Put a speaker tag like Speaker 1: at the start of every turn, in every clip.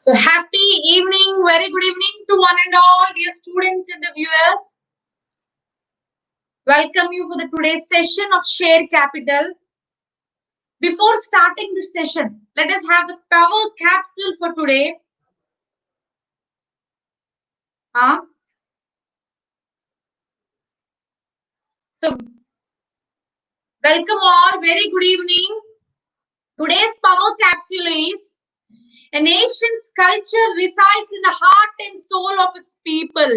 Speaker 1: So happy evening, very good evening to one and all dear students and the viewers. Welcome you for the today's session of Share Capital. Before starting this session, let us have the power capsule for today. So welcome all, very good evening. Today's power capsule is a nation's culture resides in the heart and soul of its people.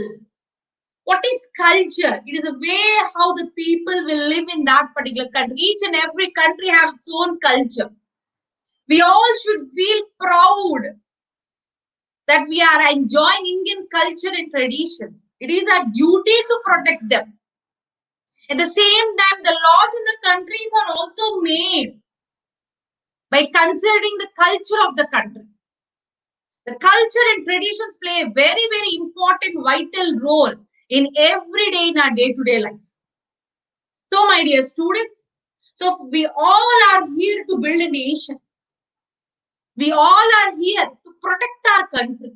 Speaker 1: What is culture? It is a way how the people will live in that particular country. Each and every country has its own culture. We all should feel proud that we are enjoying Indian culture and traditions. It is our duty to protect them. At the same time, the laws in the countries are also made by considering the culture of the country. The culture and traditions play a very, very important, vital role in every day in our day-to-day life. So, my dear students, so we all are here to build a nation. We all are here to protect our country.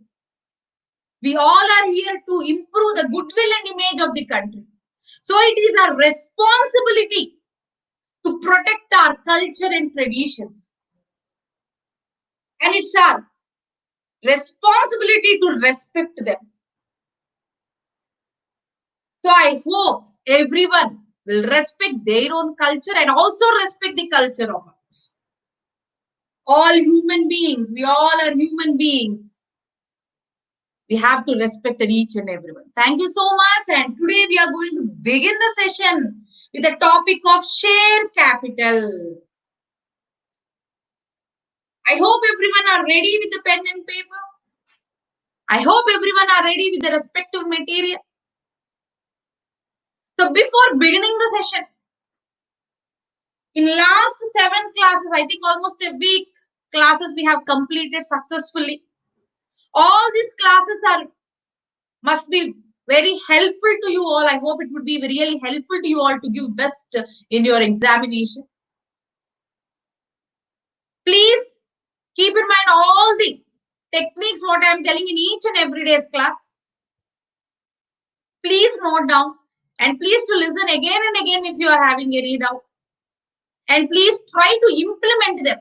Speaker 1: We all are here to improve the goodwill and image of the country. So it is our responsibility to protect our culture and traditions. And it's our responsibility to respect them. So I hope everyone will respect their own culture and also respect the culture of others. All human beings, we all are human beings. We have to respect each and everyone. Thank you so much. And today we are going to begin the session with the topic of share capital. I hope everyone are ready with the pen and paper. I hope everyone are ready with the respective material. So before beginning the session, in last 7 classes, I think almost a week classes we have completed successfully. All these classes must be very helpful to you all. I hope it would be really helpful to you all to give best in your examination. Please keep in mind all the techniques what I am telling in each and every day's class. Please note down and please to listen again and again if you are having any doubt. And please try to implement them.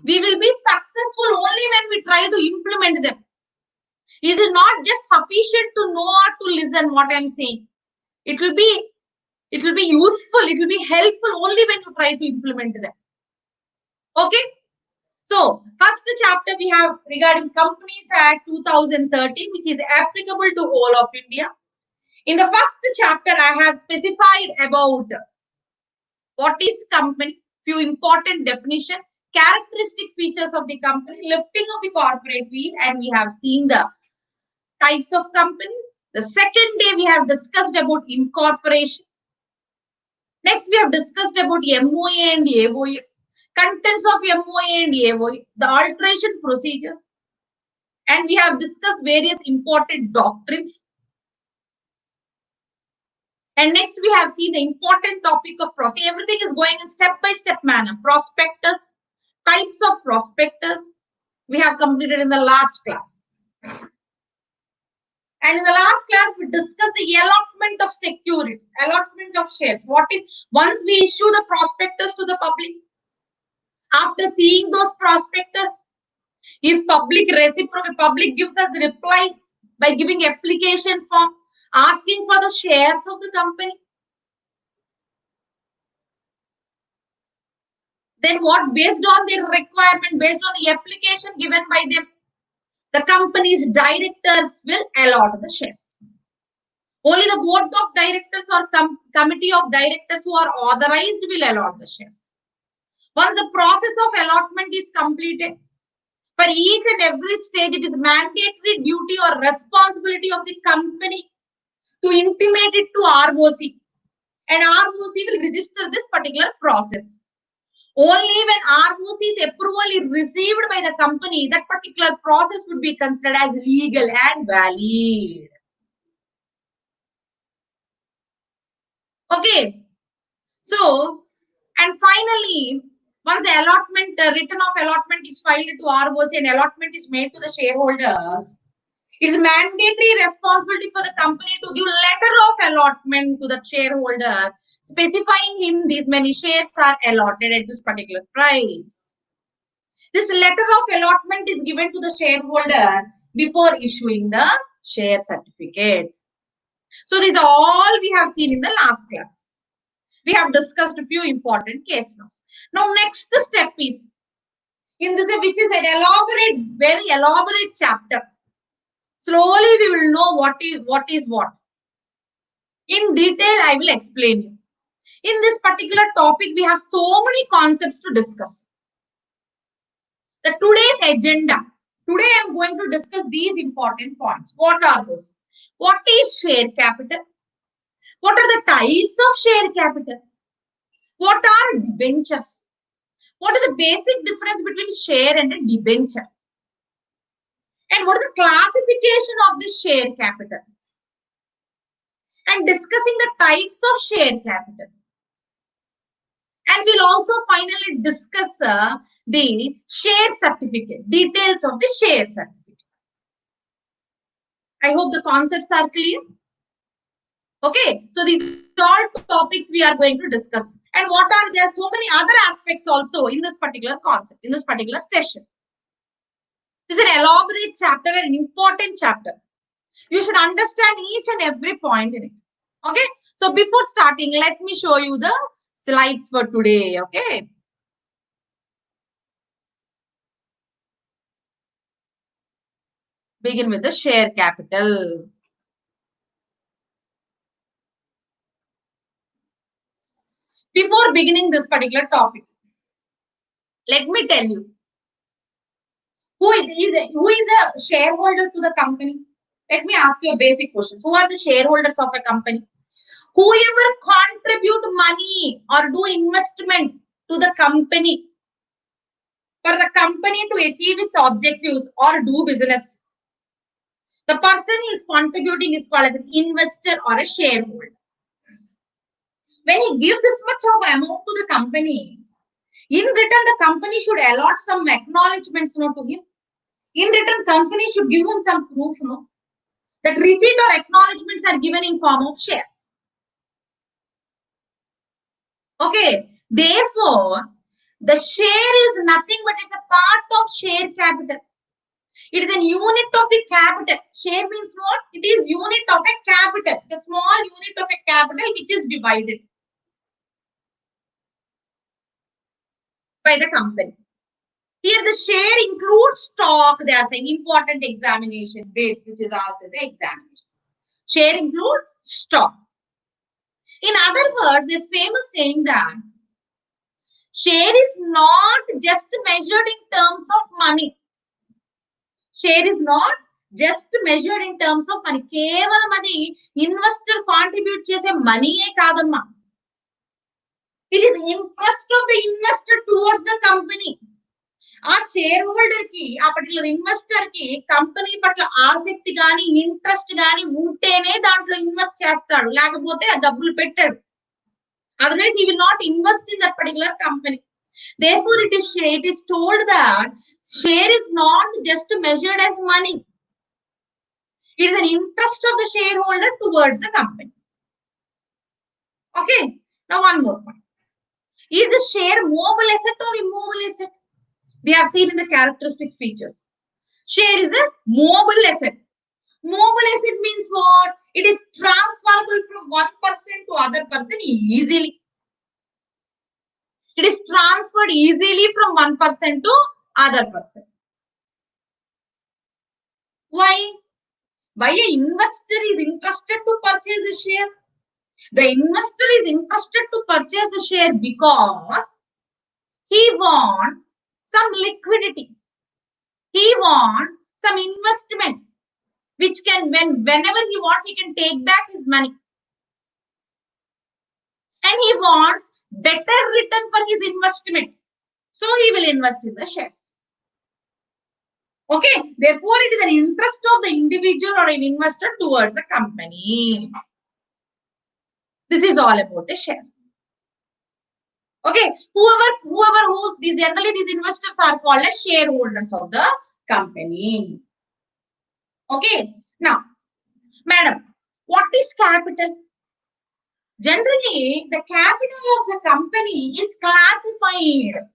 Speaker 1: We will be successful only when we try to implement them. It is not just sufficient to know or to listen what I am saying. It will be useful, it will be helpful only when you try to implement them. Okay? So, first chapter we have regarding Companies Act 2013, which is applicable to whole of India. In the first chapter, I have specified about what is company, few important definition, characteristic features of the company, lifting of the corporate wheel, and we have seen the types of companies. The second day, we have discussed about incorporation. Next, we have discussed about MOA and AOA, contents of MOA and AOA, the alteration procedures, and we have discussed various important doctrines. And next, we have seen the important topic of prospectus. Everything is going in step-by-step manner. Prospectus, types of prospectus, we have completed in the last class. And in the last class, we discussed the allotment of security, allotment of shares. What is, once we issue the prospectus to the public, after seeing those prospectus, if public gives us reply by giving application form, asking for the shares of the company, then what, based on their requirement, based on the application given by them, the company's directors will allot the shares. Only the board of directors or committee of directors who are authorized will allot the shares. Once the process of allotment is completed, for each and every stage, it is mandatory duty or responsibility of the company to intimate it to ROC, and ROC will register this particular process. Only when ROC's approval is received by the company, that particular process would be considered as legal and valid. Okay. So, and finally, Once the allotment, written off allotment is filed to ROC and allotment is made to the shareholders, it is mandatory responsibility for the company to give letter of allotment to the shareholder, specifying him these many shares are allotted at this particular price. This letter of allotment is given to the shareholder before issuing the share certificate. So these are all we have seen in the last class. We have discussed a few important case laws. Now next step is, in this, which is an elaborate, very elaborate chapter. Slowly we will know what is what. In detail, I will explain you. In this particular topic, we have so many concepts to discuss. The today's agenda. Today I am going to discuss these important points. What are those? What is share capital? What are the types of share capital? What are debentures? What is the basic difference between share and a debenture? And what is the classification of the share capital? And discussing the types of share capital. And we'll also finally discuss the share certificate, details of the share certificate. I hope the concepts are clear. Okay, so these are all topics we are going to discuss. And what are there? So many other aspects also in this particular concept, in this particular session. This is an elaborate chapter, an important chapter. You should understand each and every point in it. Okay, so before starting, let me show you the slides for today. Okay. Begin with the share capital. Before beginning this particular topic, let me tell you, who is a shareholder to the company? Let me ask you a basic question. Who are the shareholders of a company? Whoever contribute money or do investment to the company for the company to achieve its objectives or do business. The person who is contributing is called as an investor or a shareholder. When he gives this much of amount to the company, in return, the company should allot some acknowledgements to him. In return, company should give him some proof that receipt or acknowledgements are given in form of shares. Okay, therefore, the share is nothing but it's a part of share capital. It is a unit of the capital. Share means what? It is unit of a capital, the small unit of a capital which is divided by the company. Here the share includes stock. They are saying important examination date which is asked in the examination. Share includes stock. In other words, this famous saying that share is not just measured in terms of money. Share is not just measured in terms of money. కేవలం అది investor contribute చేసే మనీయే కాదమ్మా. It is interest of the investor towards the company. ఆ share holder కి, ఆ particular investor కి company పట్ల ఆసక్తి గాని ఇంట్రెస్ట్ గాని ఉంటేనే దాంట్లో ఇన్వెస్ట్ చేస్తాడు, లేకపోతే ఆ డబ్బులు పెట్టాడు. Otherwise he will not invest in that particular company. Therefore it is told that share is not just measured as money. It is an interest of the shareholder towards the company. Okay, now one more point. Is the share movable asset or immovable asset? We have seen in the characteristic features. Share is a movable asset. Movable asset means what? It is transferable from one person to other person easily. It is transferred easily from one person to other person. Why? Why an investor is interested to purchase a share? The investor is interested to purchase the share because he wants some liquidity. He wants some investment, which can, whenever he wants, he can take back his money. And he wants better return for his investment. So he will invest in the shares. Okay, therefore it is an interest of the individual or an investor towards the company. This is all about the share. Okay, generally these investors are called as shareholders of the company. Okay, now, madam, what is capital? Generally, the capital of the company is classified.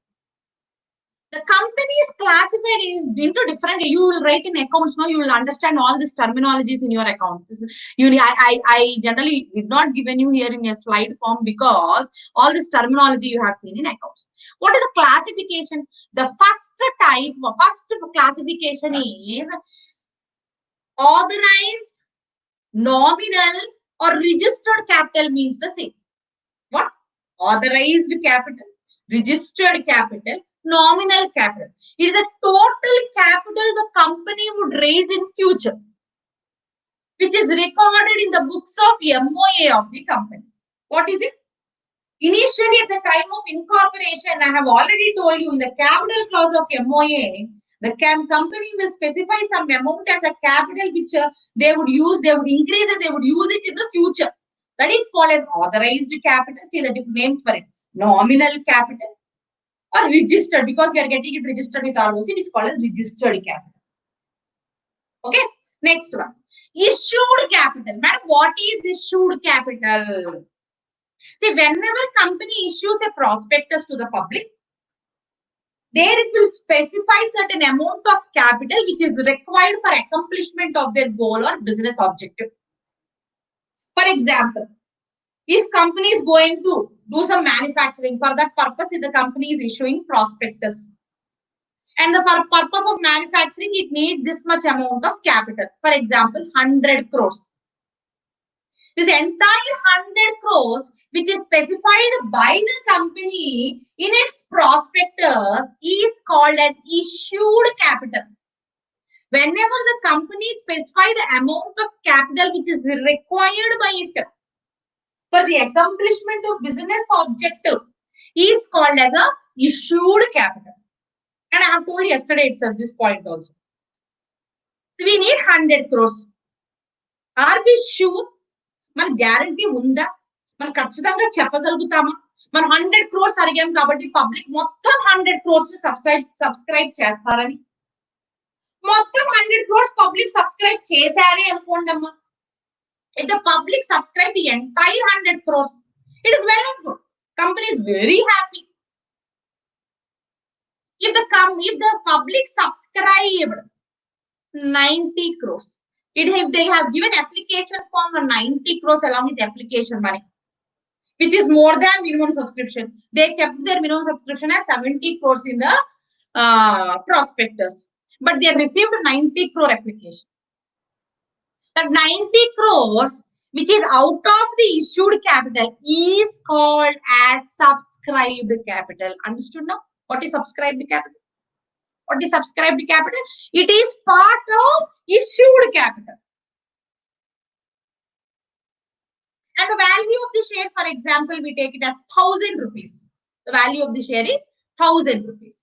Speaker 1: The company is classified into different. You will write in accounts now. You will understand all these terminologies in your accounts. I generally did not given you here in a slide form because all this terminology you have seen in accounts. What is the classification? The first classification is organized, nominal, or registered capital means the same. What? Authorized capital, registered capital, nominal capital. It is the total capital the company would raise in future, which is recorded in the books of MOA of the company. What is it? Initially, at the time of incorporation, I have already told you in the capital clause of MOA, the company will specify some amount as a capital which they would use, they would increase and they would use it in the future. That is called as authorized capital. See the different names for it. Nominal capital or registered, because we are getting it registered with ROC, it is called as registered capital. Okay, next one. Issued capital. Madam, what is issued capital? See, whenever company issues a prospectus to the public, there it will specify certain amount of capital which is required for accomplishment of their goal or business objective. For example, if company is going to do some manufacturing, for that purpose, the company is issuing prospectus. And for purpose of manufacturing, it needs this much amount of capital. For example, 100 crores. This entire 100 crores, which is specified by the company in its prospectus, is called as issued capital. Whenever the company specifies the amount of capital which is required by it for the accomplishment of business objective, is called as a issued capital. And I have told yesterday itself this point also. So we need 100 crores. Are we sure? మన guarantee ఉందా? మనం ఖచ్చితంగా చెప్పగలుగుతామా? మనం 100 crores అడిగాం కాబట్టి public మొత్తం 100 crores subscribe చేస్తారని, మొత్తం 100 crores పబ్లిక్ సబ్స్క్రైబ్ చేశారే అనుకోండి అమ్మా. If the public subscribe the entire 100 crores, it is well and good. Company is very happy. If the public subscribed 90 crores, if they have given application form for 90 crores along with application money, which is more than minimum subscription, they kept their minimum subscription as 70 crores in the prospectus, but they received 90 crore application. That 90 crores, which is out of the issued capital, is called as subscribed capital. Understood now? What is subscribed capital? What is subscribed capital? It is part of issued capital. And the value of the share, for example, we take it as 1,000 rupees. The value of the share is 1,000 rupees.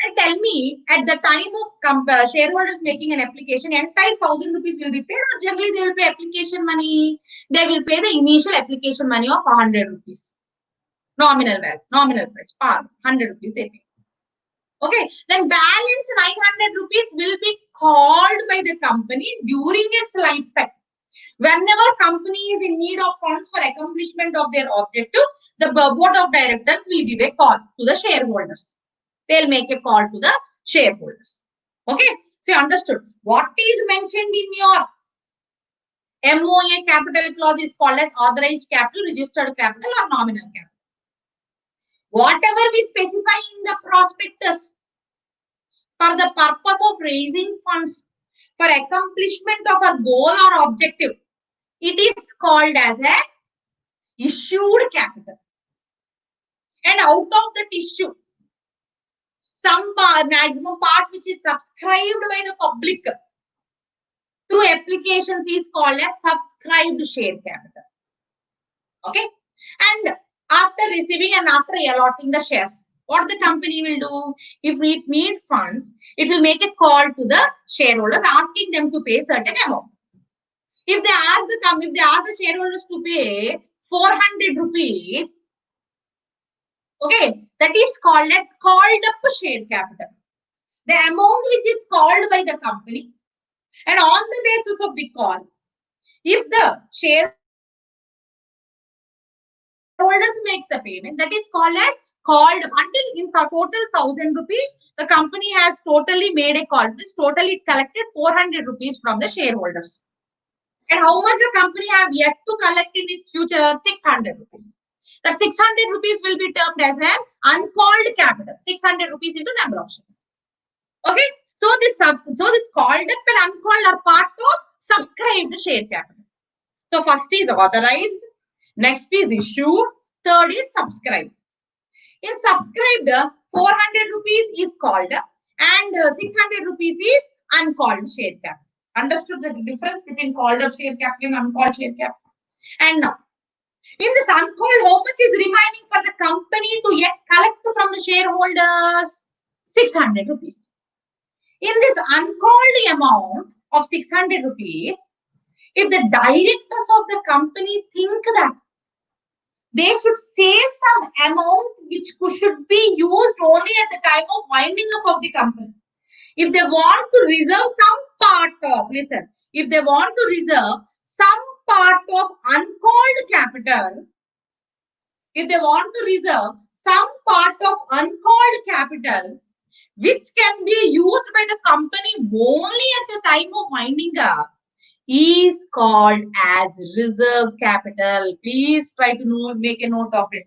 Speaker 1: And tell me, at the time of shareholders making an application, entire 1,000 rupees will be paid, or generally they will pay application money? They will pay the initial application money of 100 rupees. Nominal value, nominal price, par 100 rupees they pay. Okay, then balance 900 rupees will be called by the company during its lifetime. Whenever company is in need of funds for accomplishment of their objective, the board of directors will give a call to the shareholders. They'll make a call to the shareholders. Okay, so you understood what is mentioned in your MOA capital clause is called as authorized capital, registered capital, or nominal capital. Whatever we specify in the prospectus for the purpose of raising funds for accomplishment of a goal or objective, it is called as a issued capital. And out of that issue, some maximum part which is subscribed by the public through applications is called as subscribed share capital. Okay, and after receiving and after allotting the shares, what the company will do? If it needs funds, it will make a call to the shareholders asking them to pay certain amount. If they ask the shareholders to pay 400 rupees, Okay, that is called as called up share capital. The amount which is called by the company, and on the basis of the call, if the shareholders makes the payment, that is called as called until in total 1,000 rupees, the company has totally made a call. This totally collected 400 rupees from the shareholders. And how much the company have yet to collect in its future? 600 rupees. That 600 rupees will be termed as an uncalled capital. 600 rupees into number of shares. Okay. So this called up and uncalled are part of subscribed share capital. So first is authorized, next is issued, third is subscribed. In subscribed, 400 rupees is called up and 600 rupees is uncalled share capital. Understood the difference between called up share capital and uncalled share capital? And now, in this uncalled, how much is remaining for the company to yet collect from the shareholders? 600 rupees. In this uncalled amount of 600 rupees, if the directors of the company think that they should save some amount which should be used only at the time of winding up of the company. If they want to reserve some part of, listen, if they want to reserve some part of uncalled capital, if they want to reserve some part of uncalled capital, which can be used by the company only at the time of winding up, is called as reserve capital. Please try to make a note of it.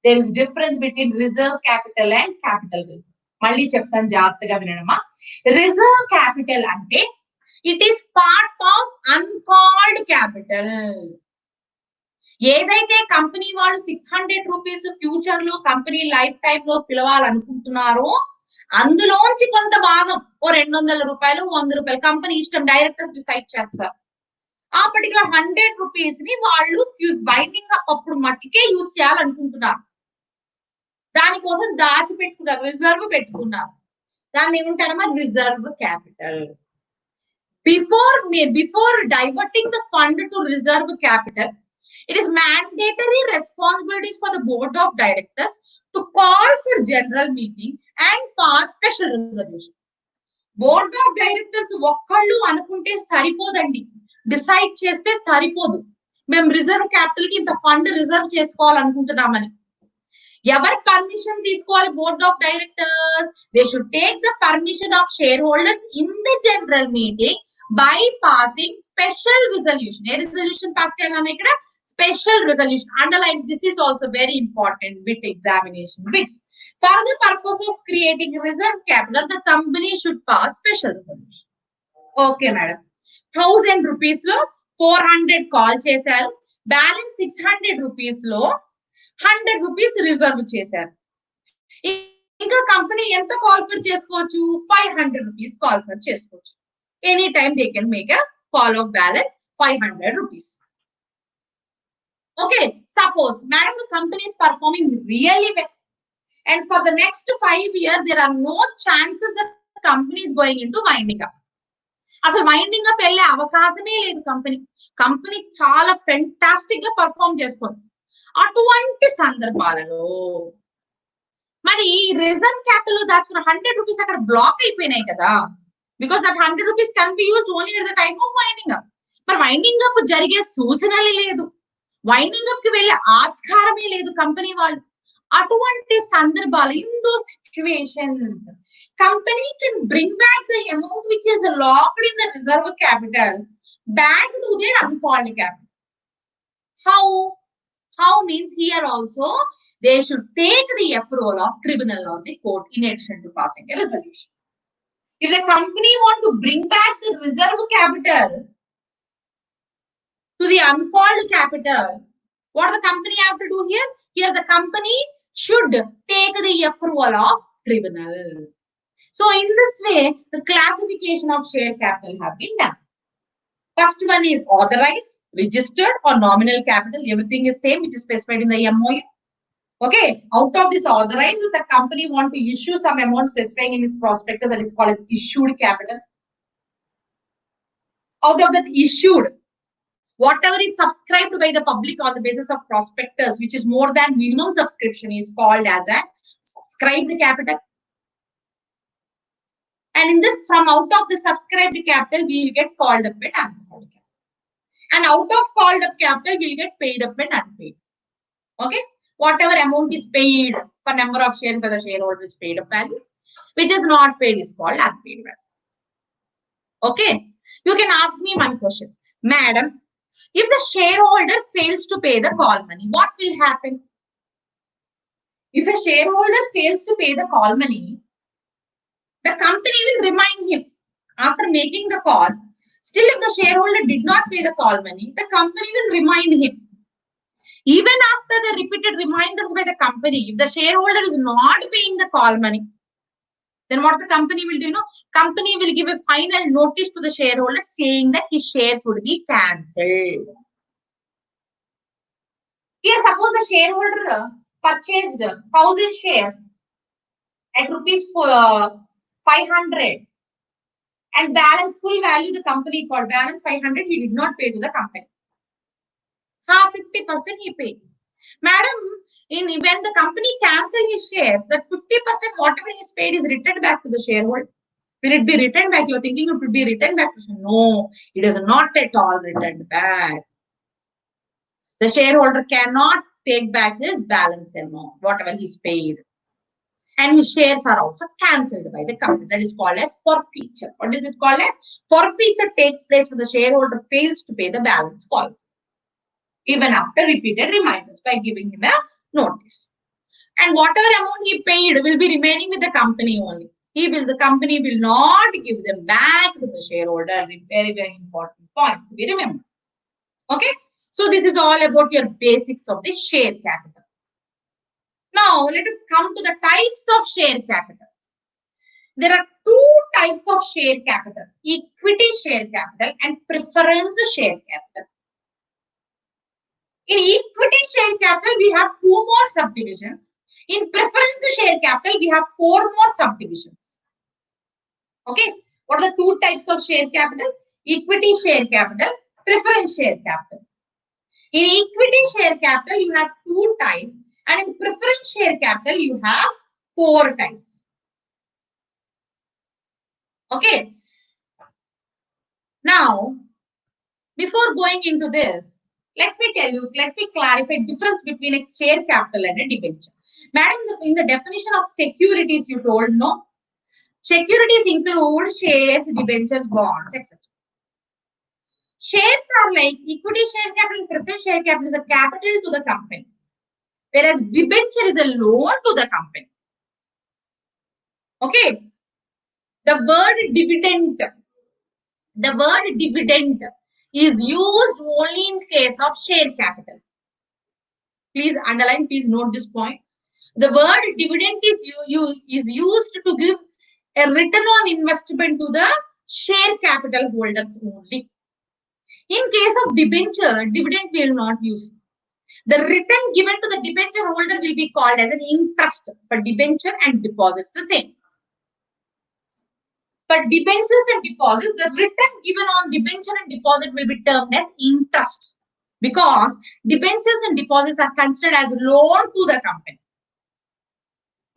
Speaker 1: There is difference between reserve capital and capital reserve. మళ్ళీ చెప్తాను జాగ్రత్తగా వినడమా. Reserve capital అంటే it is part of uncalled capital. ఏదైతే company వాళ్ళు 600 rupees future లో company life time లో పిలవాలనుకుంటున్నారో అందులోంచి కొంత భాగం ఓ 200 రూపాయలు 100 రూపాయలు కంపెనీ ఇష్టం, డైరెక్టర్స్ డిసైడ్ చేస్తారు. ఆ పర్టికులర్ 100 రూపీస్ ని వాళ్ళు బైండింగ్ అప్ అప్పుడు మట్టికే యూజ్ చేయాలనుకుంటున్నారు. దానికోసం దాచిపెట్టుకున్నారు, రిజర్వ్ పెట్టుకున్నారు. దాన్ని ఏమంటారమ్మా? Reserve capital. Before diverting the fund to reserve capital, it is mandatory responsibilities for the board of directors to call for general meeting and pass special resolution. Board of directors ఒక్కళ్ళు అనుకుంటే సరిపోదండి, decide చేస్తే సరిపోదు. మేము reserve capital కి ఇంత fund reserve చేసుకోవాలనుకుంటున్నామని. ఎవరి permission తీసుకోవాలి? Board of directors. They should take the permission of share holders in the general meeting by passing special resolution. A resolution pass cheyalana ikkada special resolution. Underline, this is also very important bit examination bit. For the purpose of creating reserve capital, the company should pass special resolution. Okay madam, 1000 rupees lo 400 call chesaru, balance 600 rupees lo 100 rupees reserve chesaru. ఇంకా company ఎంత call for చేసుకోవచ్చు? 500 rupees call for చేసుకోవచ్చు. Anytime they can make a call of balance 500 rupees. Okay, suppose madam the company is performing really well and for the next 5 years there are no chances that the company is going into winding up. అసలు winding up వెళ్ళే అవకాశమే లేదు. Company చాలా fantastic గా perform చేస్తుంది. అటువంటి సందర్భాలలో మరి రిజర్వ్ క్యాపిటల్ లో దాచుకున్న 100 రూపీస్ అక్కడ బ్లాక్ అయిపోయినాయి కదా. Because that 100 rupees can be used only at the time of winding up. But winding up జరిగే సూచనలే లేదు, వైండింగ్ అప్ కి వెళ్ళే ఆస్కారమే లేదు కంపెనీ వాళ్ళు. అటువంటి సందర్భాలు, in those situations, company can bring back the amount which is locked in the reserve capital back to their uncalled capital. How means here also they should take the approval of tribunal or the court in addition to passing a resolution. If the company want to bring back the reserve capital to the uncalled capital, what the company have to do here? Here the company should take the approval of tribunal. So in this way, the classification of share capital have been done. First one is authorized, registered or nominal capital. Everything is same which is specified in the MOU. Okay, out of this authorized, the company want to issue some amount specifying in its prospectus, that is called as issued capital. Out of that issued, Whatever is subscribed by the public on the basis of prospectus, which is more than minimum subscription, is called as a subscribed capital. And in this, from out of the subscribed capital, we will get called up and uncalled capital. And out of called up capital, we will get paid up and unpaid. Okay? Whatever amount is paid per number of shares by the shareholder is paid up value, which is not paid is called unpaid value. Okay? You can ask me one question. Madam, if the shareholder fails to pay the call money, what will happen? If a shareholder fails to pay the call money, the company will remind him after making the call. Still, if the shareholder did not pay the call money, the company will remind him. Even after the repeated reminders by the company, if the shareholder is not paying the call money, then what the company will do? Company will give a final notice to the shareholder saying that his shares would be cancelled. Here, suppose the shareholder purchased 1,000 shares at rupees 500 and balance full value the company called balance 500 he did not pay to the company. Half 50% he paid. Madam, when the company cancels his shares, that 50% whatever he is paid is returned back to the shareholder. Will it be returned back? You're thinking it will be returned back. No, it is not at all returned back. The shareholder cannot take back his balance amount, whatever he's paid. And his shares are also cancelled by the company. That is called as forfeiture. What is it called as? Forfeiture takes place when the shareholder fails to pay the balance call, even after repeated reminders by giving him a notice. And whatever amount he paid will be remaining with the company only. The company will not give them back to the shareholder. Very, very important point to be remembered. Okay. So this is all about your basics of the share capital. Now let us come to the types of share capital. There are two types of share capital: equity share capital and preference share capital. In equity share capital, we have 2 more subdivisions. In preference share capital, we have 4 more subdivisions. Okay. What are the 2 types of share capital? Equity share capital, preference share capital. In equity share capital, you have 2 types, and in preference share capital, you have 4 types. Okay. Now, before going into this, let me clarify difference between a share capital and a debenture. Madam, in the definition of securities, you told no. Securities include shares, debentures, bonds, etc. Shares are like equity share capital, preference share capital is a capital to the company, whereas debenture is a loan to the company. Okay. The word dividend is used only in case of share capital. Please underline, please note this point. The word dividend is used to give a return on investment to the share capital holders only. In case of debenture, dividend will not use. The return given to the debenture holder will be called as an interest for debenture and deposits the same. But debentures and deposits, the return given on debenture and deposit will be termed as interest, because debentures and deposits are considered as loan to the company.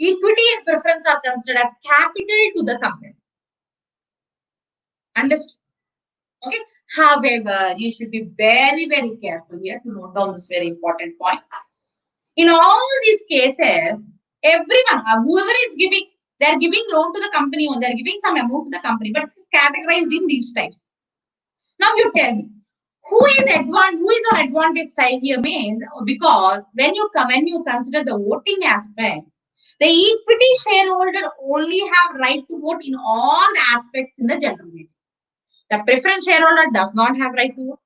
Speaker 1: Equity and preference are considered as capital to the company. Understood? Okay. However, you should be very, very careful here to note down this very important point. In all these cases, everyone, whoever is giving, they are giving loan to the company, or they are giving some amount to the company, but it's categorized in these types. Now you tell me, who is on advantage side here means, because when you consider the voting aspect, the equity shareholder only have right to vote in all the aspects in the general meeting. The preference shareholder does not have right to vote.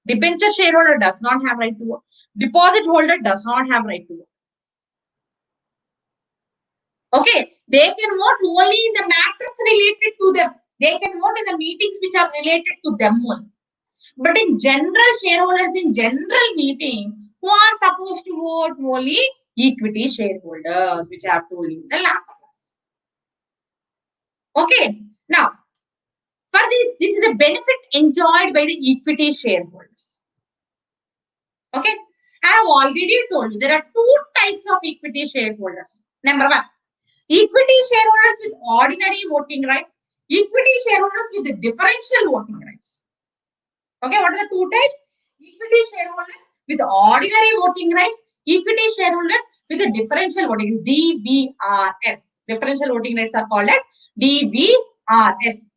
Speaker 1: Debenture shareholder does not have right to vote. Deposit holder does not have right to vote. Okay, they can vote only in the matters related to them. They can vote in the meetings which are related to them only. But in general, shareholders in general meeting, who are supposed to vote only equity shareholders, which I have told you in the last class. Okay, now for this is a benefit enjoyed by the equity shareholders. Okay. I have already told you there are two types of equity shareholders. Number one, equity shareholders with ordinary voting rights, equity shareholders with the differential voting rights. Okay, what are the two types? Equity shareholders with ordinary voting rights, equity shareholders with the differential voting rights, DVRS. Differential voting rights are called as DVRS.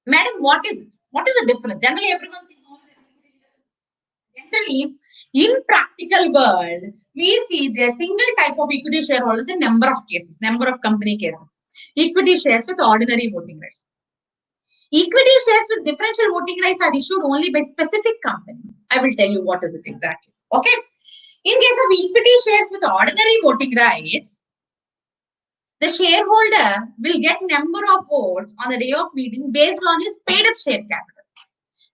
Speaker 1: Madam, what is the difference? Generally, everyone thinks only the equity shareholders. Generally, in practical world, we see the single type of equity shareholders in number of cases, number of company cases. Equity shares with ordinary voting rights. Equity shares with differential voting rights are issued only by specific companies. I will tell you what is it exactly. Okay. In case of equity shares with ordinary voting rights, the shareholder will get number of votes on the day of meeting based on his paid up share capital.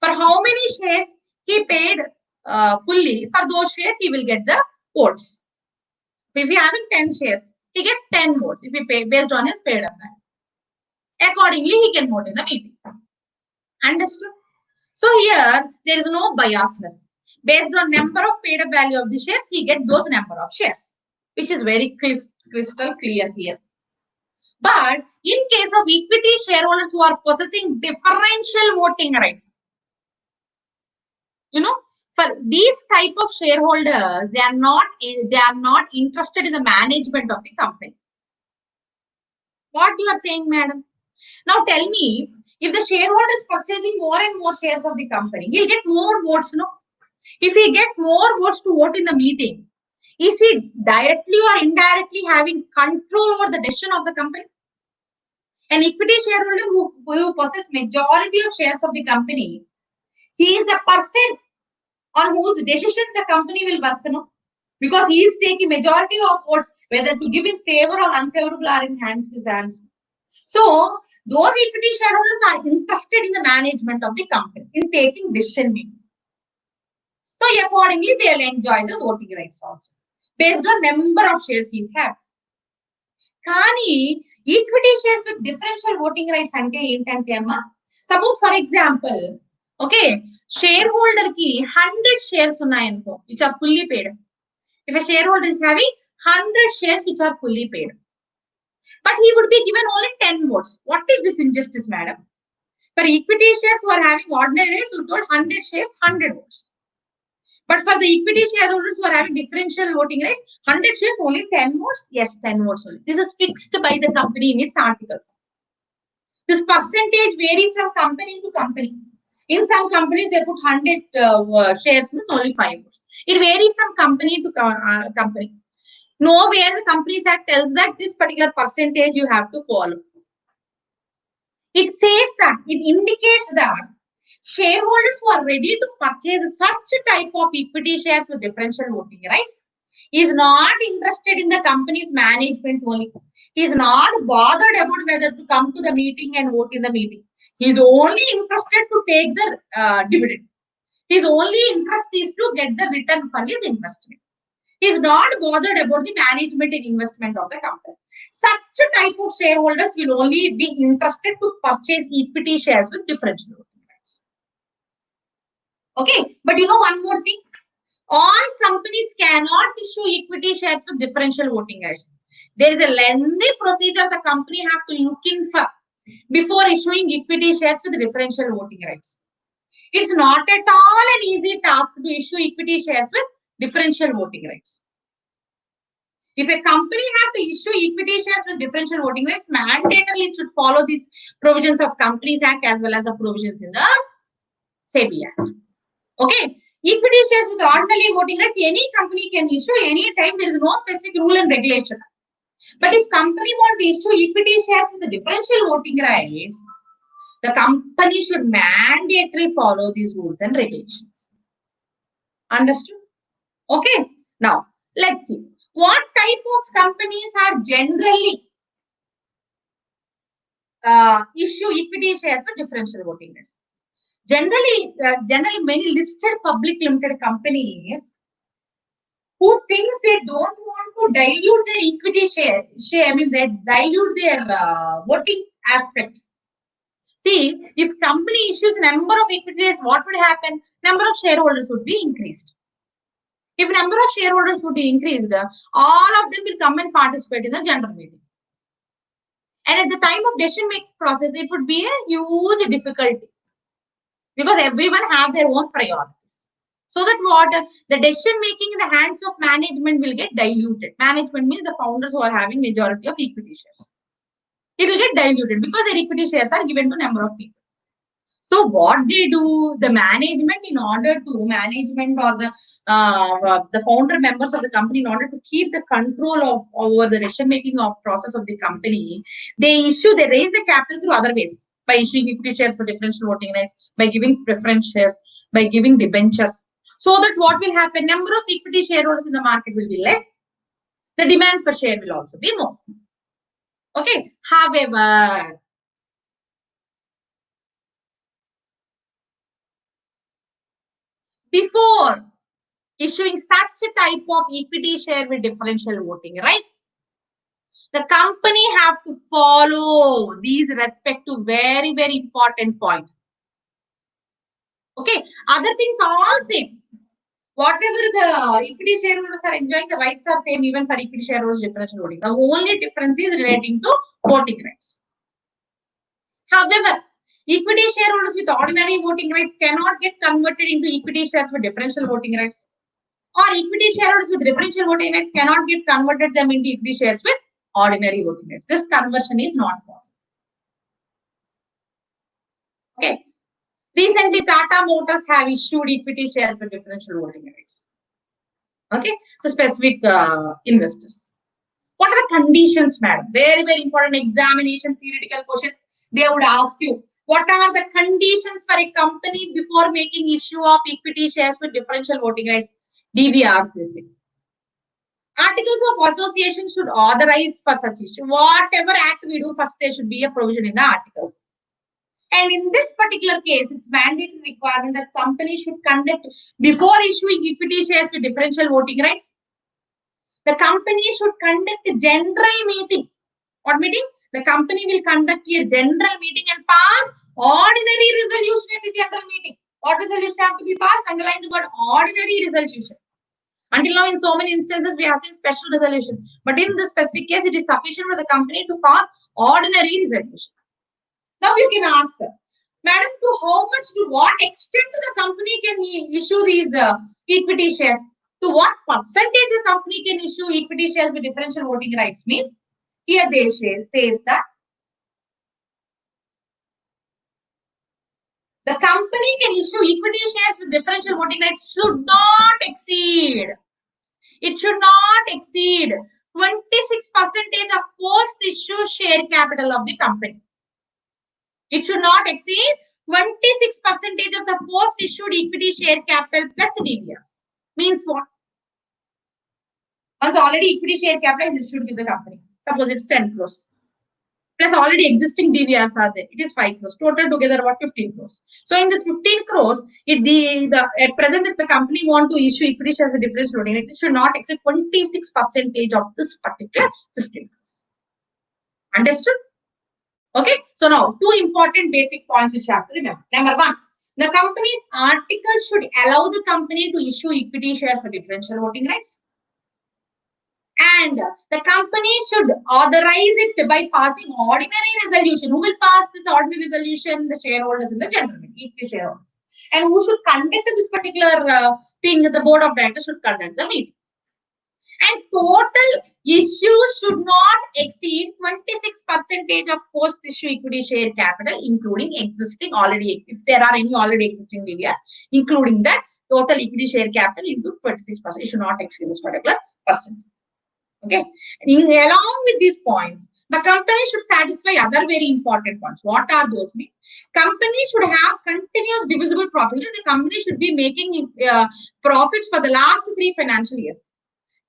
Speaker 1: For how many shares he paid fully, for those shares he will get the votes. If he having 10 shares, he gets 10 votes if he pay based on his paid up value. Accordingly, he can vote in the meeting. Understood? So here there is no biasness. Based on number of paid up value of the shares, he get those number of shares, which is very crystal clear here. But in case of equity shareholders who are possessing differential voting rights, for these type of shareholders, they are not interested in the management of the company. What you are saying, madam? Now tell me, if the shareholder is purchasing more and more shares of the company, he'll get more votes, no? If he get more votes to vote in the meeting, is he directly or indirectly having control over the decision of the company? An equity shareholder who possesses majority of shares of the company, he is the person on whose decision the company will work, because he is taking majority of votes, whether to give in favor or unfavorable are in his hands. So those equity shareholders are interested in the management of the company, in taking decision making. So accordingly, they'll enjoy the voting rights also, based on number of shares he's have. Kani, equity shares with differential voting rights ante ఏంటంటే అమ్మా, suppose for example, okay, shareholder ki 100 shares ఉన్నాయనుకో, which are fully paid. If a shareholder is having 100 shares which are fully paid, but he would be given only 10 votes. What is this injustice, madam? For equity shares who are having ordinary rates, you told 100 shares, 100 votes. But for the equity shareholders who are having differential voting rights, 100 shares, only 10 votes? Yes, 10 votes only. This is fixed by the company in its articles. This percentage varies from company to company. In some companies, they put 100 shares, means only 5 votes. It varies from company to company. Nowhere the Companies Act tells that this particular percentage you have to follow. It says that, it indicates that shareholders who are ready to purchase such a type of equity shares with differential voting rights is not interested in the company's management only. He is not bothered about whether to come to the meeting and vote in the meeting. He is only interested to take the dividend. His only interest is to get the return for his investment. He is not bothered about the management and investment of the company. Such a type of shareholders will only be interested to purchase equity shares with differential voting rights. Okay, but one more thing. All companies cannot issue equity shares with differential voting rights. There is a lengthy procedure the company have to look in for before issuing equity shares with differential voting rights. It's not at all an easy task to issue equity shares with differential voting rights. If a company have to issue equity shares with differential voting rights, mandatorily it should follow these provisions of Companies Act as well as the provisions in the SEBI Act. Okay, equity shares with ordinary voting rights, any company can issue any time. There is no specific rule and regulation. But if company want to issue equity shares with the differential voting rights, the company should mandatorily follow these rules and regulations. Understood? Okay. Now, let's see. What type of companies are generally issue equity shares with differential voting rights? Generally, many listed public limited companies who thinks they don't want to dilute their equity share, I mean, they dilute their voting aspect. See, if company issues number of equity shares, what would happen? Number of shareholders would be increased. If number of shareholders would be increased, all of them will come and participate in the general meeting. And at the time of decision making process, it would be a huge difficulty because everyone have their own priorities. So that what the decision making in the hands of management will get diluted. Management means the founders who are having majority of equity shares. It will get diluted because their equity shares are given to number of people. So what they do, the management in order to management or the founder members of the company in order to keep the control of over the decision making of process of the company, they raise the capital through other ways by issuing equity shares for differential voting rights, by giving preference shares, by giving debentures. So that what will happen? Number of equity shareholders in the market will be less. The demand for share will also be more. Okay. However, before issuing such a type of equity share with differential voting, right? The company have to follow these respective very, very important point. Okay. Other things are all same. Whatever the equity shareholders are enjoying, the rights are same even for equity shareholders differential voting. The only difference is relating to voting rights. However, equity shareholders with ordinary voting rights cannot get converted into equity shares with differential voting rights. Or equity shareholders with differential voting rights cannot get converted them into equity shares with ordinary voting rights. This conversion is not possible. Okay. Recently, Tata Motors have issued equity shares with differential voting rights. Okay, to specific investors. What are the conditions, madam? Very, very important examination theoretical question. They would ask you, what are the conditions for a company before making issue of equity shares with differential voting rights? DVRs, they say. Articles of association should authorize for such issue. Whatever act we do, first there should be a provision in the articles. And in this particular case, it's mandatory requirement that company should conduct, before issuing equity shares with differential voting rights, the company should conduct a general meeting. What meeting? The company will conduct a general meeting and pass ordinary resolution at the general meeting. What resolution have to be passed? Underline the word ordinary resolution. Until now, in so many instances, we have seen special resolution. But in this specific case, it is sufficient for the company to pass ordinary resolution. Now you can ask, madam, to what extent the company can issue these equity shares? To what percentage the company can issue equity shares with differential voting rights means? Here they says that the company can issue equity shares with differential voting rights should not exceed. It should not exceed 26% of post-issue share capital of the company. It should not exceed 26% of the post-issued equity share capital plus DVRs. Means what? Once already equity share capital is issued to the company. Suppose it's 10 crores. Plus already existing DVRs are there. It is 5 crores. Total together about 15 crores. So in this 15 crores, at present if the company want to issue equity shares with differential voting, it should not exceed 26% of this particular 15 crores. Understood? Okay, so now 2 important basic points which you have to remember. Number 1, the company's articles should allow the company to issue equity shares for differential voting rights. And the company should authorize it by passing ordinary resolution. Who will pass this ordinary resolution? The shareholders in the general meeting, equity shareholders. And who should conduct this particular thing? The board of directors should conduct the meeting. And total issues should not exceed 26% of post-issue equity share capital, including existing already, if there are any already existing DVRs, including that total equity share capital into 26%. It should not exceed this particular percentage. Okay. Along with these points, the company should satisfy other very important points. What are those? Means company should have continuous divisible profit. The company should be making profits for the last 3 financial years.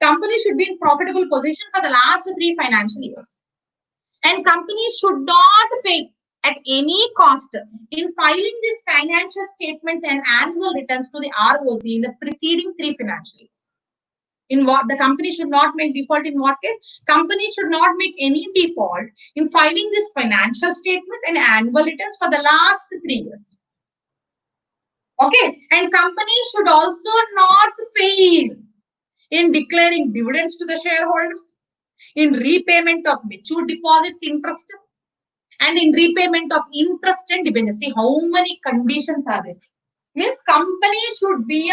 Speaker 1: Company should be in profitable position for the last 3 financial years. And companies should not fail at any cost in filing these financial statements and annual returns to the ROC in the preceding 3 financial years. In what the company should not make default in what case? Company should not make any default in filing this financial statements and annual returns for the last 3 years. Okay, and company should also not fail in declaring dividends to the shareholders, in repayment of mature deposits interest, and in repayment of interest and debentures. See how many conditions are there. Means company should be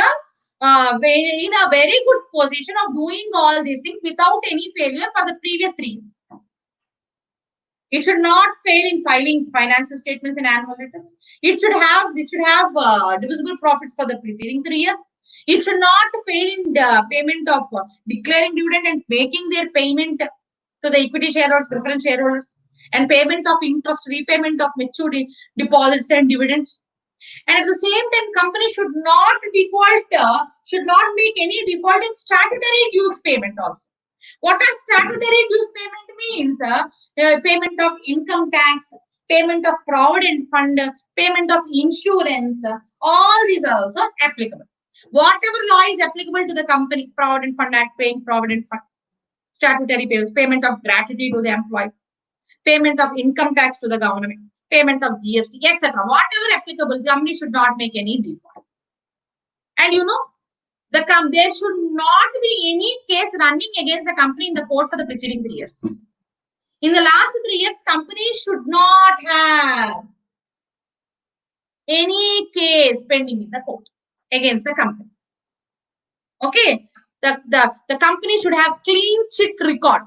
Speaker 1: in a very good position of doing all these things without any failure for the previous 3 years. It should not fail in filing financial statements and annual returns. It should have divisible profits for the preceding 3 years. It should not fail in the payment of declaring dividend and making their payment to the equity shareholders, preference shareholders, and payment of interest, repayment of mature deposits and dividends. And at the same time, company should not default, should not make any default in statutory dues payment also. What are statutory dues payment means? Payment of income tax, payment of provident fund, payment of insurance, all these are also applicable. Whatever law is applicable to the company, Provident Fund Act, paying Provident Fund, statutory payments, payment of gratuity to the employees, payment of income tax to the government, payment of GST, etc. Whatever applicable, the company should not make any default. And you know, there should not be any case running against the company in the court for the preceding 3 years. In the last 3 years, company should not have any case pending in the court against the company. Okay, the company should have clean chit record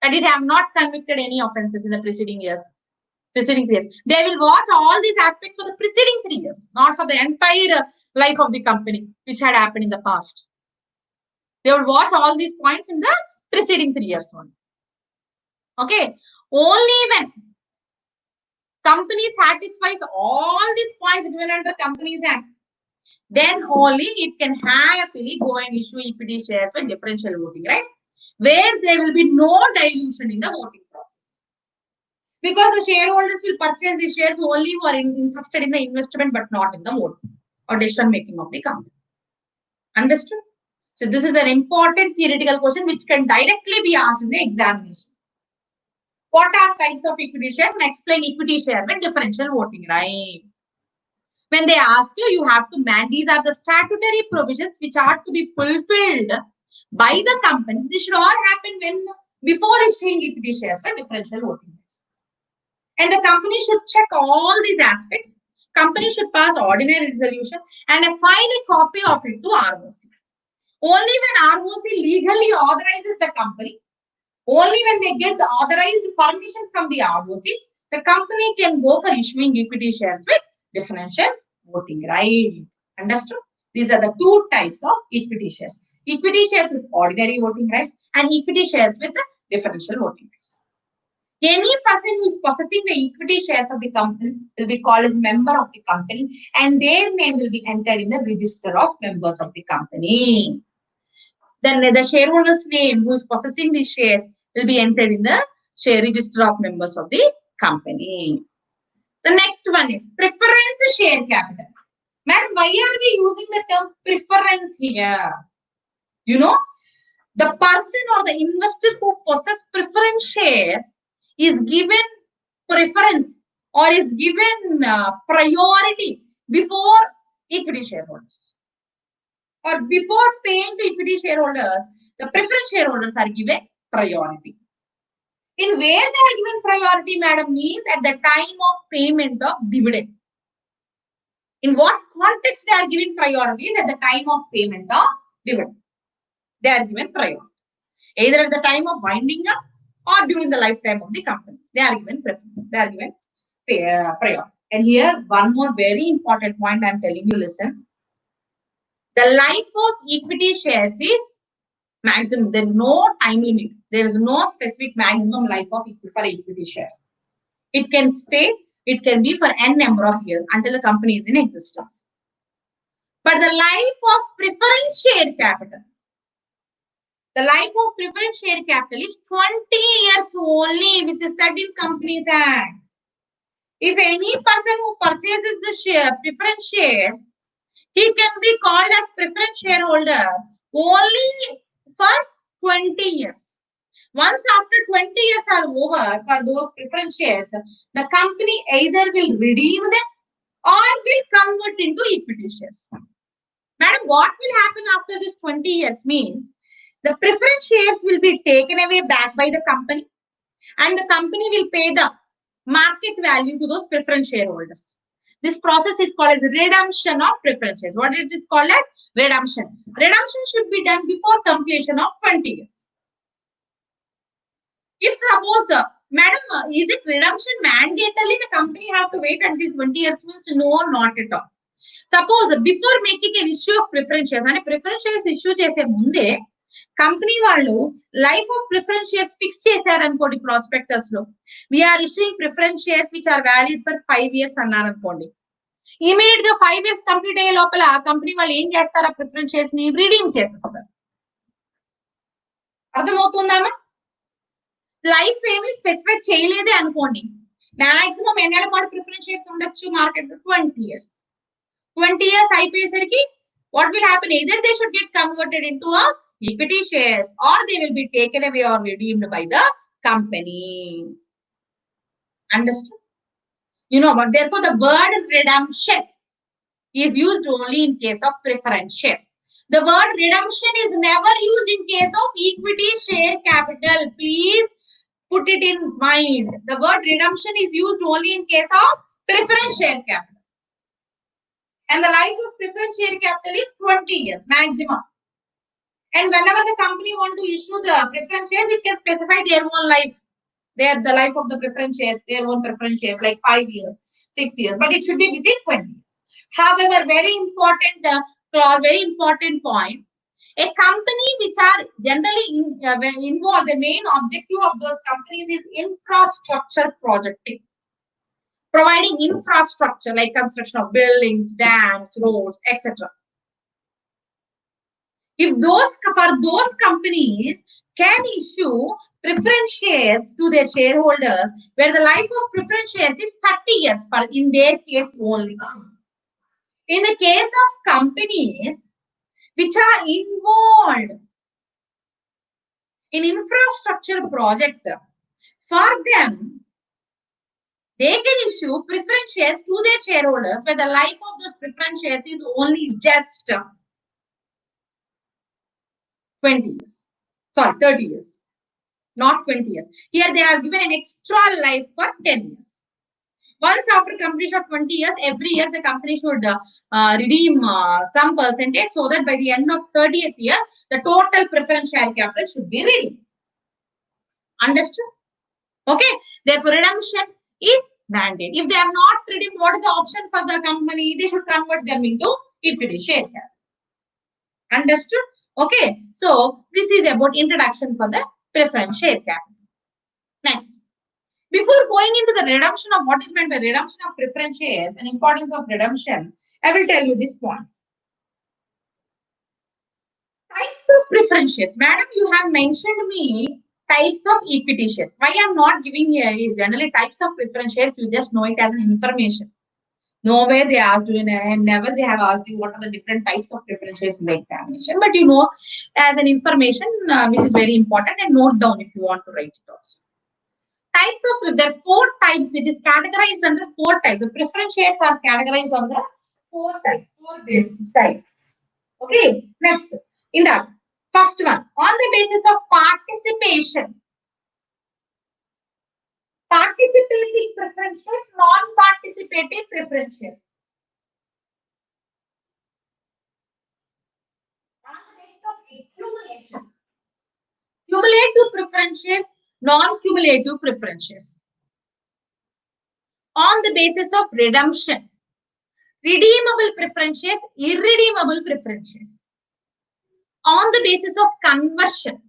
Speaker 1: that it have not convicted any offenses in the preceding 3 years. They will watch all these aspects for the preceding 3 years, not for the entire life of the company, which had happened in the past. They will watch all these points in the preceding 3 years only. Okay, only when company satisfies all these points given under Companies Act, then only it can happily go and issue equity shares for differential voting, right? Where there will be no dilution in the voting process. Because the shareholders will purchase the shares only who are interested in the investment but not in the voting or decision making of the company. Understood? So this is an important theoretical question which can directly be asked in the examination. What are types of equity shares? And explain equity share with differential voting, right? When they ask you, you have to these are the statutory provisions which are to be fulfilled by the company. This should all happen before issuing equity shares for differential voting. And the company should check all these aspects. Company should pass ordinary resolution and file a copy of it to ROC. Only when ROC legally authorizes the company, only when they get the authorized permission from the ROC, the company can go for issuing equity shares with differential voting, right? Understood? These are the two types of equity shares. Equity shares with ordinary voting rights and equity shares with the differential voting rights. Any person who is possessing the equity shares of the company will be called as member of the company and their name will be entered in the register of members of the company. Then the shareholder's name who is possessing these shares will be entered in the register of members of the company. The next one is preference share capital. Madam, why are we using the term preference here? You know, the person or the investor who possesses preference shares is given preference or is given priority before equity shareholders. Or before paying to equity shareholders, the preference shareholders are given priority. In where they are given priority, madam, means at the time of payment of dividend. In what context they are given priority is at the time of payment of dividend. They are given priority. Either at the time of winding up or during the lifetime of the company. They are given preference. They are given priority. And here, one more very important point I am telling you, listen. The life of equity shares is maximum. There is no time limit. There is no specific maximum life of equity share. It can stay, it can be for n number of years until the company is in existence. But the life of preference share capital, the life of preference share capital is 20 years only, which is set in Companies Act. If any person who purchases the preference shares, he can be called as preference shareholder only for 20 years. Once after 20 years are over for those preference shares, the company either will redeem them or will convert into equity shares. Madam, what will happen after this 20 years means the preference shares will be taken away back by the company and the company will pay the market value to those preference shareholders. This process is called as redemption of preference shares. What it is called as redemption. Redemption should be done before completion of 20 years. If suppose, madam, is it redemption mandatorily the company have to wait until 20 years means no, not at all. Suppose before making an issue of preference shares, and preference shares issue chese munde company వాళ్ళు life of preference shares fix చేశారనుకోండి prospectus లో we are issuing preference shares which are valid for 5 years అన్నారనుకోండి immediate గా 5 years complete అయ్యే లోపల company వాళ్ళు ఏం చేస్తారు ఆ ప్రిఫరెన్స్ షేర్స్ ని రిడీమ్ చేసేస్తారు. అర్థమవుతుందామా? లైఫ్ ఏమి స్పెసిఫై చేయలేదే అనుకోండి, మాక్సిమం ఎన్నడ పాటు ప్రిఫరెన్స్ షేర్స్ ఉండొచ్చు మార్కెట్ 20 years. 20 years అయిపోయేసరికి what will happen? Either they should get converted into a equity shares or they will be taken away or redeemed by the company. Understood? You know, but therefore the word redemption is used only in case of preference share. The word redemption is never used in case of equity share capital. Please put it in mind. The word redemption is used only in case of preference share capital. And the life of preference share capital is 20 years maximum. And whenever the company want to issue the preference shares, it can specify their own life. The life of the preference shares, their own preference shares, like 5 years, 6 years, but it should be within 20 years. However, very important clause, very important point. A company which are generally involved, the main objective of those companies is infrastructure projecting. Providing infrastructure like construction of buildings, dams, roads, etc. If for those companies can issue preference shares to their shareholders, where the life of preference shares is 30 years for in their case only. In the case of companies which are involved in infrastructure project, for them, they can issue preference shares to their shareholders where the life of those preference shares is only just 20 years. Sorry, 30 years. Not 20 years. Here they have given an extra life for 10 years. Once after completion of 20 years, every year the company should redeem some percentage so that by the end of 30th year, the total preference share capital should be redeemed. Understood? Okay. Therefore, redemption is mandate. If they have not redeemed, what is the option for the company? They should convert them into equity share capital. Understood? Okay. So this is about introduction for the preference share capital. Next, before going into the redemption of what is meant by redemption of preference shares and importance of redemption, I will tell you these points. Types of preference shares. Madam, you have mentioned me types of equity shares. Why I am not giving here is generally types of preference shares. You just know it as an information. Nowhere they asked you, and never they have asked you what are the different types of preference shares in the examination. But you know, as an information, which is very important, and note down if you want to write it also. Types of, there are 4 types. It is categorized under 4 types. The preference shares are categorized under 4 types, 4 basic types. Okay, next, in that, first one, on the basis of participation. Participating preference shares, non-participating preference shares. On the basis of accumulation. Cumulative preference shares, non-cumulative preference shares. On the basis of redemption. Redeemable preference shares, irredeemable preference shares. On the basis of conversion.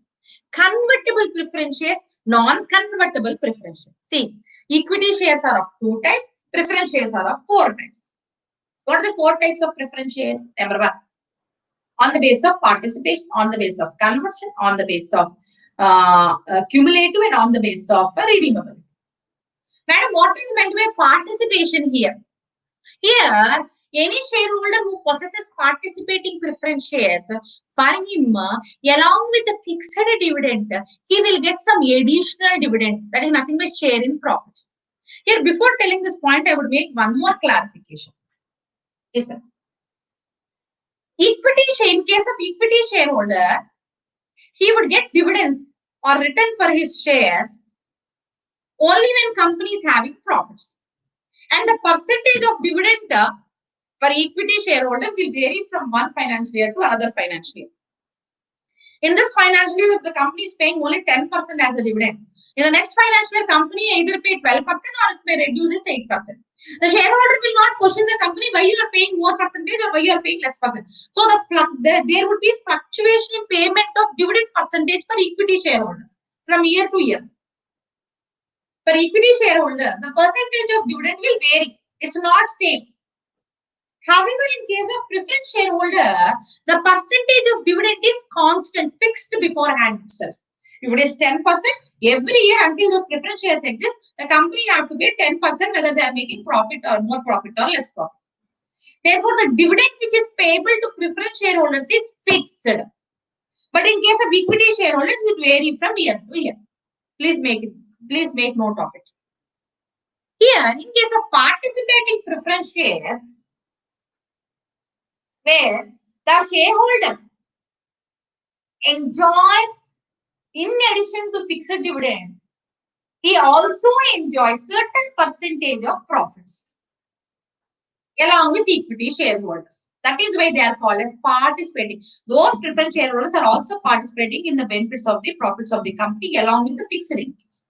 Speaker 1: Convertible preference shares, non-convertible preference shares. See, equity shares are of 2 types, preference shares are of 4 types. What are the 4 types of preference shares? Number 1. On the basis of participation, on the basis of conversion, on the basis of cumulative, and on the basis of redeemable. Madam, what is meant by participation here? Here, Any shareholder who possesses participating preference shares, for him, along with the fixed dividend, he will get some additional dividend. That is nothing but share in profits. Here, before telling this point, I would make one more clarification. Listen. In case of equity shareholder, he would get dividends or return for his shares only when company is having profits. And the percentage of dividend for equity shareholder will vary from one financial year to another financial year. In this financial year, if the company is paying only 10% as a dividend, in the next financial year, company either pay 12% or it may reduce it 8%. The shareholder will not question the company why you are paying more percentage or why you are paying less percent. So there would be fluctuation in payment of dividend percentage for equity shareholder from year to year. For equity shareholder, the percentage of dividend will vary. It's not same. However, in case of preference shareholder, the percentage of dividend is constant, fixed beforehand itself. If it is 10%, every year until those preference shares exist, the company have to pay 10% whether they are making profit or more profit or less profit. Therefore, the dividend which is payable to preference shareholders is fixed. But in case of equity shareholders, it varies from year to year. Please make note of it. Here, in case of participating preference shares, where the shareholder enjoys, in addition to fixed dividend, he also enjoys certain percentage of profits along with equity shareholders. That is why they are called as participating. Those preference shareholders are also participating in the benefits of the profits of the company along with the fixed incomes.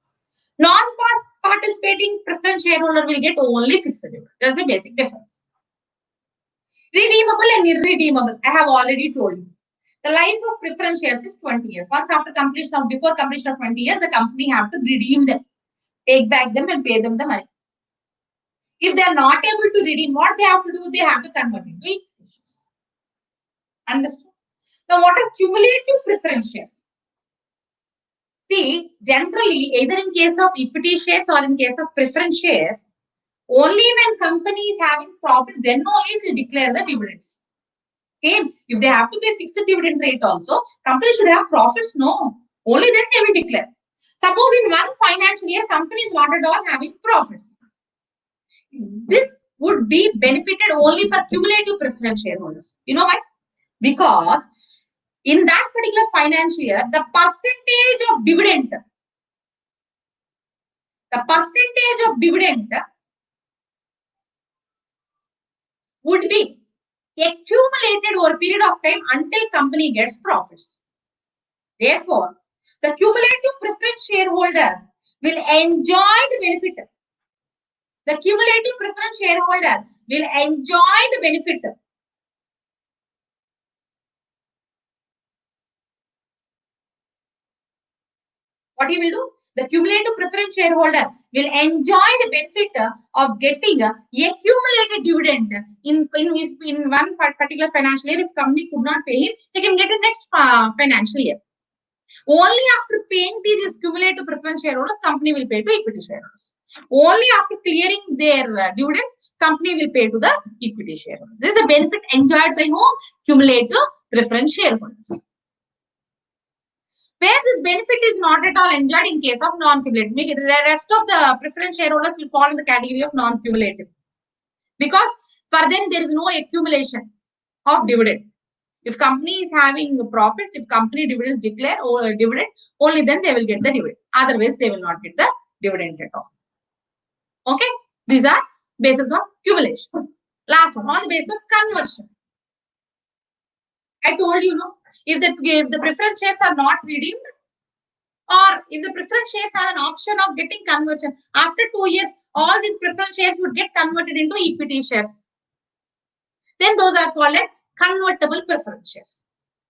Speaker 1: Non-participating preference shareholder will get only fixed dividend. That's the basic difference. Redeemable and irredeemable, I have already told you. The life of preference shares is 20 years. Once before completion of 20 years, the company have to redeem them, take back them and pay them the money. If they are not able to redeem, what they have to do? They have to convert into equity shares. Understood? Now, what are cumulative preference shares? See, generally, either in case of equity shares or in case of preference shares, only when company is having profits, then only they declare the dividends. Same, if they have to pay fixed dividend rate also, company should have profits. No, only then they will declare. Suppose in one financial year, company is not at all having profits. This would be benefited only for cumulative preference shareholders. You know why? Because in that particular financial year, the percentage of dividend would be accumulated over a period of time until company gets profits. Therefore, the cumulative preference shareholders will enjoy the benefit. The cumulative preference shareholder will enjoy the benefit. What he will do? The cumulative preference shareholder will enjoy the benefit of getting accumulated dividend in one particular financial year. If company could not pay him, he can get it next financial year. Only after paying these cumulative preference shareholders, company will pay to equity shareholders. Only after clearing their dividends, company will pay to the equity shareholders. This is the benefit enjoyed by whom? Cumulative preference shareholders. Where this benefit is not at all enjoyed in case of non-cumulative. The rest of the preference shareholders will fall in the category of non-cumulative. Because for them, there is no accumulation of dividend. If company is having profits, if company dividends declare or dividend, only then they will get the dividend. Otherwise, they will not get the dividend at all. Okay? These are basis of accumulation. Last one, on the basis of conversion. I told you, no, if the preference shares are not redeemed, or if the preference shares have an option of getting conversion, after 2 years, all these preference shares would get converted into equity shares. Then those are called as convertible preference shares.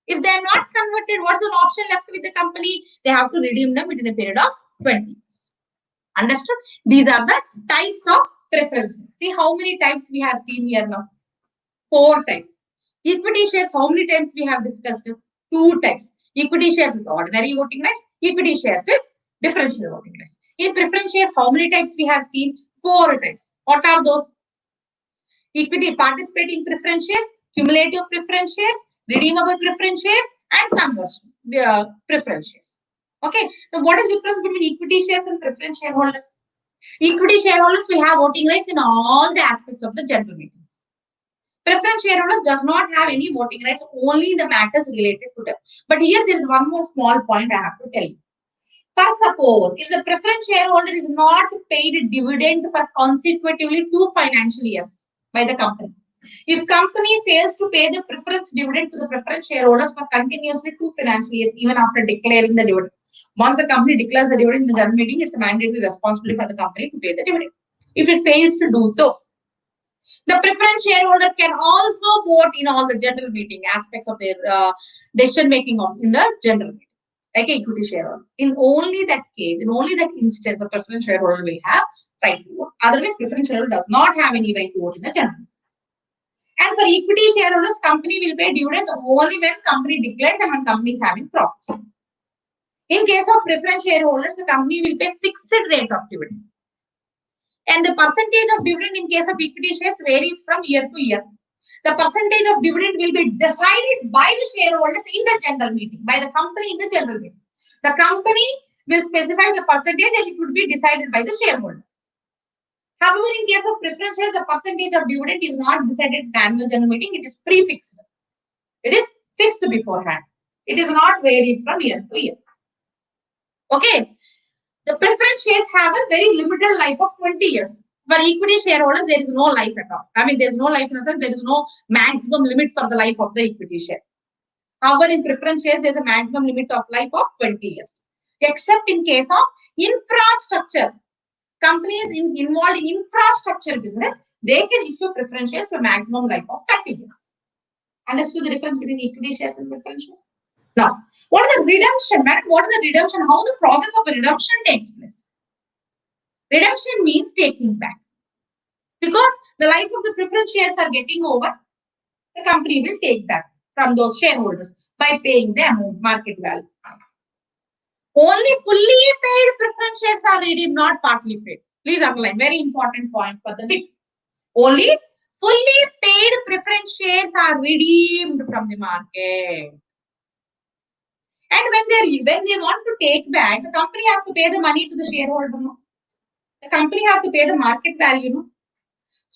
Speaker 1: If they are not converted, what's the option left with the company? They have to redeem them within a period of 20 years. Understood? These are the types of preference. See how many types we have seen here now? 4 types. Equity shares, how many times we have discussed? 2 types. Equity shares with ordinary voting rights, equity shares with differential voting rights. In preference shares, how many types we have seen? 4 types. What are those? Equity participating preference shares, cumulative preference shares, redeemable preference shares, and conversion preference shares. Okay. Now, what is the difference between equity shares and preference shareholders? Equity shareholders will have voting rights in all the aspects of the general meetings. Preference shareholders does not have any voting rights, only the matters related to them. But here there is one more small point I have to tell you. For suppose, if the preference shareholder is not paid a dividend for consecutively 2 financial years by the company, if company fails to pay the preference dividend to the preference shareholders for continuously 2 financial years, even after declaring the dividend, once the company declares the dividend in the general meeting, it's a mandatory responsibility for the company to pay the dividend. If it fails to do so, the preference shareholder can also vote in all the general meeting aspects of their decision making in the general meeting, like equity shareholders. In only that case, in only that instance, the preference shareholder will have right to vote. Otherwise, preference shareholder does not have any right to vote in the general meeting. And for equity shareholders, company will pay dividends only when company declares and when company is having profits. In case of preference shareholders, the company will pay fixed rate of dividend. And the percentage of dividend in case of equity shares varies from year to year. The percentage of dividend will be decided by the shareholders in the general meeting, by the company in the general meeting. The company will specify the percentage and it would be decided by the shareholder. However, in case of preference shares, the percentage of dividend is not decided in the annual general meeting, it is prefixed. It is fixed beforehand. It is not varied from year to year. Okay. The preference shares have a very limited life of 20 years. For equity shareholders, there is no life at all. I mean, there is no life in the sense there is no maximum limit for the life of the equity share. However, in preference shares, there is a maximum limit of life of 20 years. Except in case of infrastructure. Companies involved in infrastructure business, they can issue preference shares for maximum life of 30 years. Understood the difference between equity shares and preference shares? Now, what is the redemption, madam? What is the redemption? How the process of redemption takes place? Redemption means taking back. Because the life of the preference shares are getting over, the company will take back from those shareholders by paying the amount, market value. Only fully paid preference shares are redeemed, not partly paid. Please underline, very important point for the bit. Only fully paid preference shares are redeemed from the market. And when they want to take back, the company have to pay the money to the shareholder. No? The company have to pay the market value. No?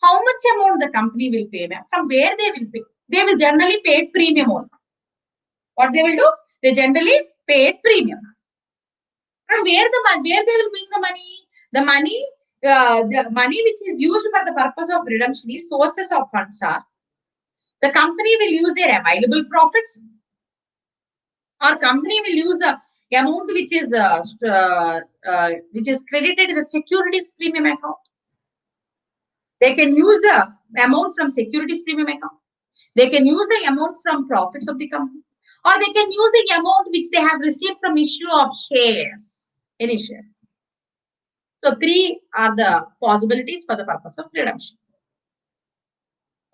Speaker 1: How much amount the company will pay? From where they will pay? They will generally pay premium only. What they will do? They generally pay premium. From where they will bring the money? The money which is used for the purpose of redemption is sources of funds are the company will use their available profits. Our company will use the amount which is credited in the securities premium account. They can use the amount from securities premium account. They can use the amount from profits of the company, or they can use the amount which they have received from issue of shares, any shares. So 3 are the possibilities for the purpose of redemption.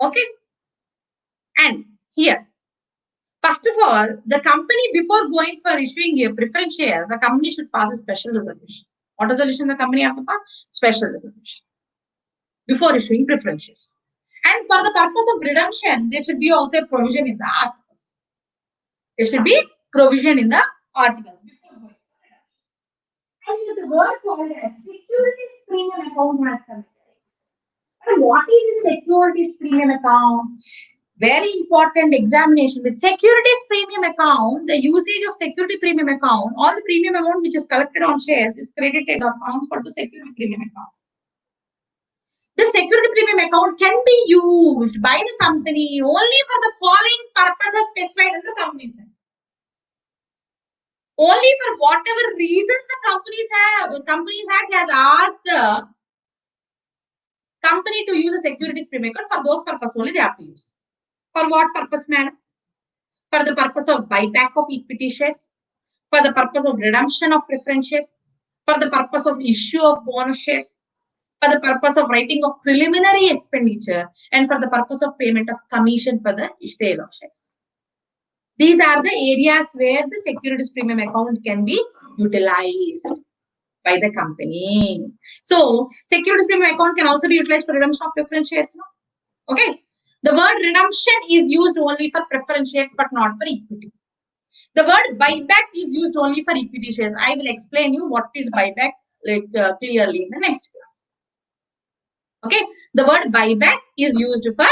Speaker 1: Okay, and here. First of all, the company, before going for issuing a preference share, the company should pass a special resolution. What resolution the company have to pass? Special resolution. Before issuing preference shares. And for the purpose of redemption, there should be also a provision in the articles. There should be provision in the articles. And the word called as securities premium account has come. And what is the securities premium account? Very important examination. With securities premium account, the usage of security premium account, all the premium amount which is collected on shares is credited or transferred to security premium account. The security premium account can be used by the company only for the following purposes specified in the Companies Act. Only for whatever reasons the Companies Act has asked the company to use a securities premium account, for those purposes only they have to use. For what purpose, madam? For the purpose of buyback of equity shares, for the purpose of redemption of preference shares, for the purpose of issue of bonus shares, for the purpose of writing of preliminary expenditure, and for the purpose of payment of commission for the sale of shares. These are the areas where the securities premium account can be utilized by the company. So, securities premium account can also be utilized for redemption of preference shares. No? Okay. The word redemption is used only for preference shares but not for equity. The word buyback is used only for equity shares. I will explain you what is buyback clearly in the next class. Okay. The word buyback is used for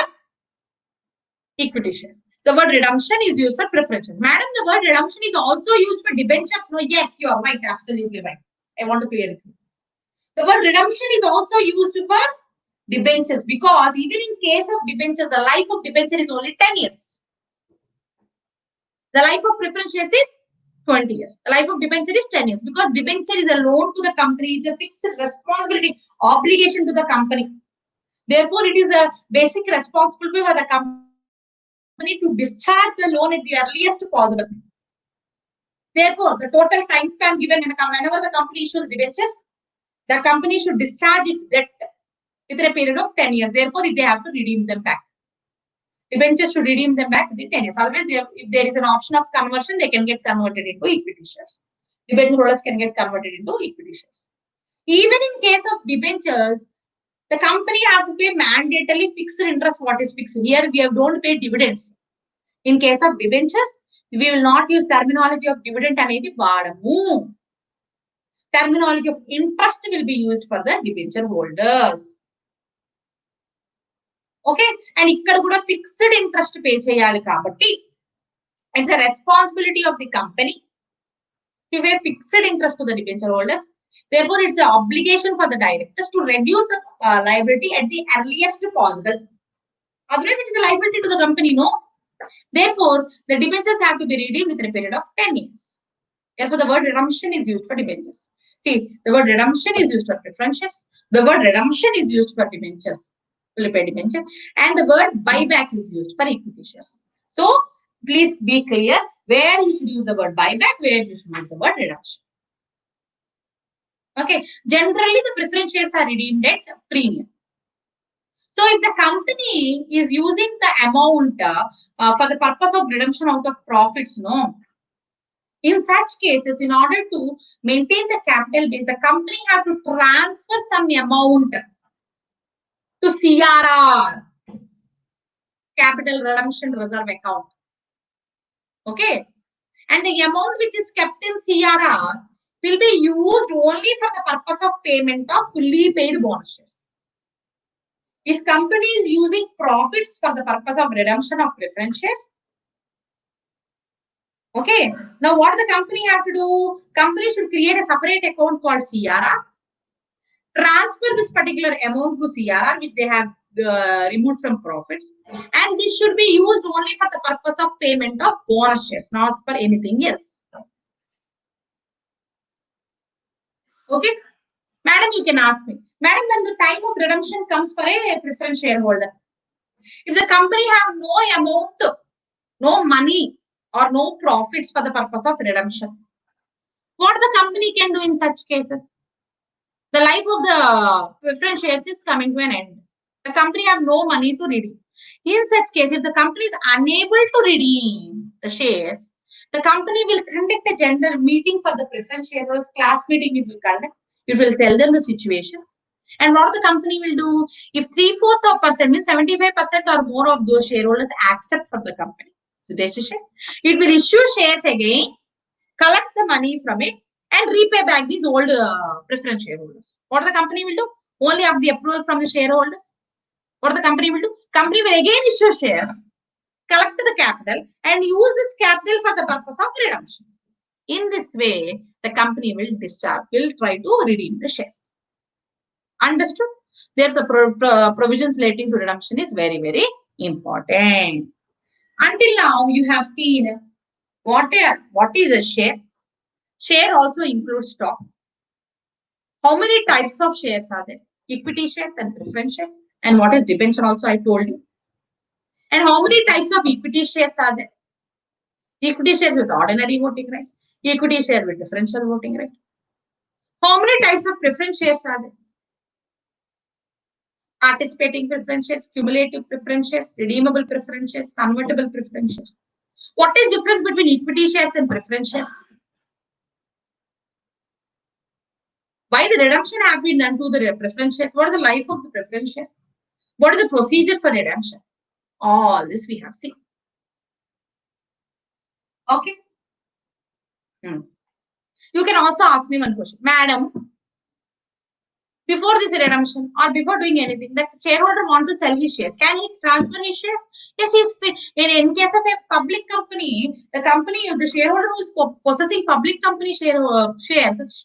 Speaker 1: equity share. The word redemption is used for preferences. Madam, the word redemption is also used for debentures. No, yes, you are right. Absolutely right. I want to clear it. The word redemption is also used for debentures because even in case of debentures, the life of debenture is only 10 years. The life of preference shares is 20 years. The life of debenture is 10 years because debenture is a loan to the company. It's a fixed responsibility, obligation to the company. Therefore, it is a basic responsibility for the company to discharge the loan at the earliest possible. Therefore, the total time span given whenever the company issues debentures, the company should discharge its debt within a period of 10 years. Therefore, they have to redeem them back. Debentures should redeem them back within 10 years. Always, if there is an option of conversion, they can get converted into equity shares. Debenture holders can get converted into equity shares. Even in case of debentures, the company have to pay mandatorily fixed interest. What is fixed? Here, we don't pay dividends. In case of debentures, we will not use terminology of dividend anedi vaadamu. Terminology of interest will be used for the debenture holders. Okay, and ikkada kuda fixed interest pay cheyali kabatti it's a responsibility of the company to pay fixed interest to the debenture holders. Therefore, it's an obligation for the directors to reduce the liability at the earliest possible. Otherwise, it is a liability to the company, no? Therefore, the debentures have to be redeemed within a period of 10 years. Therefore, the word redemption is used for debentures. See, the word redemption is used for preferences. The word redemption is used for debentures, debenture, and the word buyback is used for equity shares. So, please be clear where you should use the word buyback, where you should use the word redemption. Okay, generally the preference shares are redeemed at premium. So, if the company is using the amount for the purpose of redemption out of profits, no. In such cases, in order to maintain the capital base, the company have to transfer some amount to CRR, Capital Redemption Reserve Account. Okay. And the amount which is kept in CRR will be used only for the purpose of payment of fully paid bonuses. If company is using profits for the purpose of redemption of preference shares, okay. Now, what the company have to do? Company should create a separate account called CRR. Transfer this particular amount to CRR, which they have removed from profits, and this should be used only for the purpose of payment of bonus shares, not for anything else. Okay, madam, you can ask me, madam, when the time of redemption comes for a preference shareholder, if the company have no amount, no money, or no profits for the purpose of redemption, what the company can do in such cases? The life of the preference shares is coming to an end. The company have no money to redeem. In such case, if the company is unable to redeem the shares, the company will conduct a general meeting for the preference shareholders, class meeting it will conduct. It will tell them the situations. And what the company will do, if 3/4% means 75% or more of those shareholders accept for the company decision, it will issue shares again, collect the money from it, and repay back these old preference shareholders. What the company will do? Only after the approval from the shareholders. What the company will do? Company will again issue shares, collect the capital, and use this capital for the purpose of redemption. In this way, the company will try to redeem the shares. Understood? Therefore, the provisions relating to redemption is very, very important. Until now, you have seen what is a share. Share also includes stock. How many types of shares are there? Equity shares and preference shares. And what is debenture also I told you. And how many types of equity shares are there? Equity shares with ordinary voting rights. Equity share with differential voting right. How many types of preference shares are there? Participating preference shares, cumulative preference shares, redeemable preference shares, convertible preference shares. What is difference between equity shares and preference shares? Why the redemption have been done to the preference shares? What is the life of the preference shares? What is the procedure for redemption? All this we have seen. Okay. You can also ask me one question, madam. Before this redemption or before doing anything, the shareholder want to sell his shares. Can he transfer his shares? Yes, in case of a public company, the shareholder who is possessing public company shares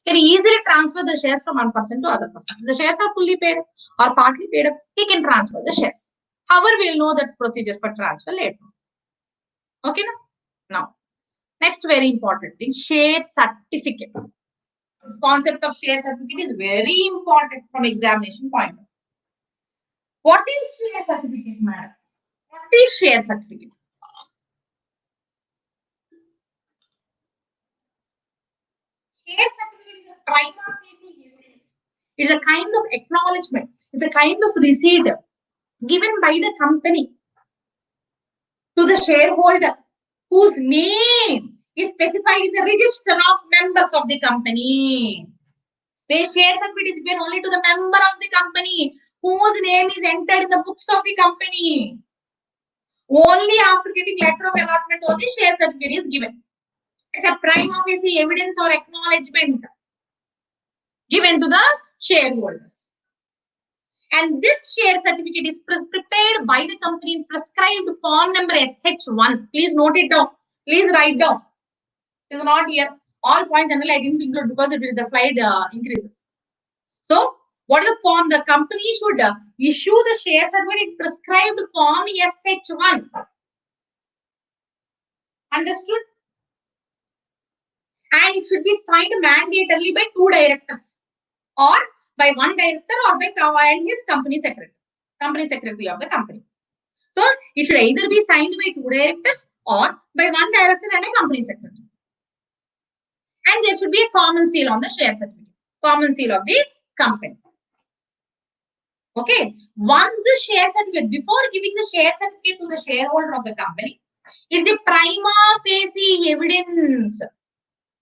Speaker 1: can easily transfer the shares from one person to other person. The shares are fully paid or partly paid up, he can transfer the shares. However, we'll know that procedure for transfer later. Okay, now next very important thing, share certificate. This concept of share certificate is very important from examination point of view. What is share certificate, madam? What is share certificate? Share certificate is a prima facie evidence. It's a kind of acknowledgement. It's a kind of receipt given by the company to the shareholder whose name is specified in the register of members of the company. Where share certificate is given only to the member of the company whose name is entered in the books of the company. Only after getting letter of allotment only share certificate is given. It's a prima facie evidence or acknowledgement given to the shareholders. And this share certificate is prepared by the company in prescribed form number SH1. Please note it down. Please write down. It is not here. All points generally I didn't include because the slide increases. So, what is the form? The company should issue the share certificate in prescribed form SH1. Understood? And it should be signed mandatorily by 2 directors or by 1 director or by his company secretary of the company. So, it should either be signed by 2 directors or by 1 director and a company secretary. And there should be a common seal on the share certificate, common seal of the company. Okay, once the share certificate, before giving the share certificate to the shareholder of the company, it is a prima facie evidence.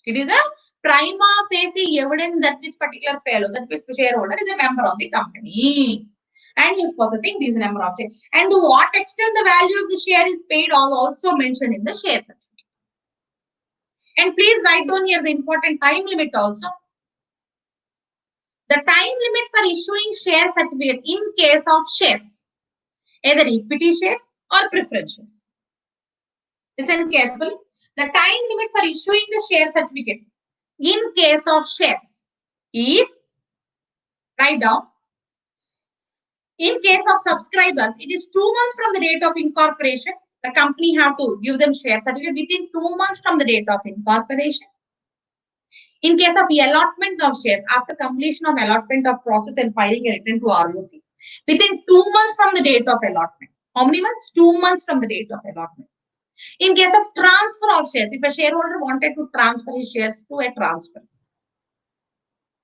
Speaker 1: It is a prima facie evidence that this particular fellow, that this shareholder is a member of the company and is possessing these number of shares. And to what extent the value of the share is paid also mentioned in the share certificate. And please write down here the important time limit also. The time limit for issuing share certificate in case of shares, either equity shares or preference shares. Listen carefully. The time limit for issuing the share certificate in case of shares is, write down, in case of subscribers, it is 2 months from the date of incorporation. The company have to give them share certificate within 2 months from the date of incorporation. In case of allotment of shares, after completion of allotment of process and filing a return to ROC, within 2 months from the date of allotment. How many months? 2 months from the date of allotment. In case of transfer of shares, if a shareholder wanted to transfer his shares to a transfer,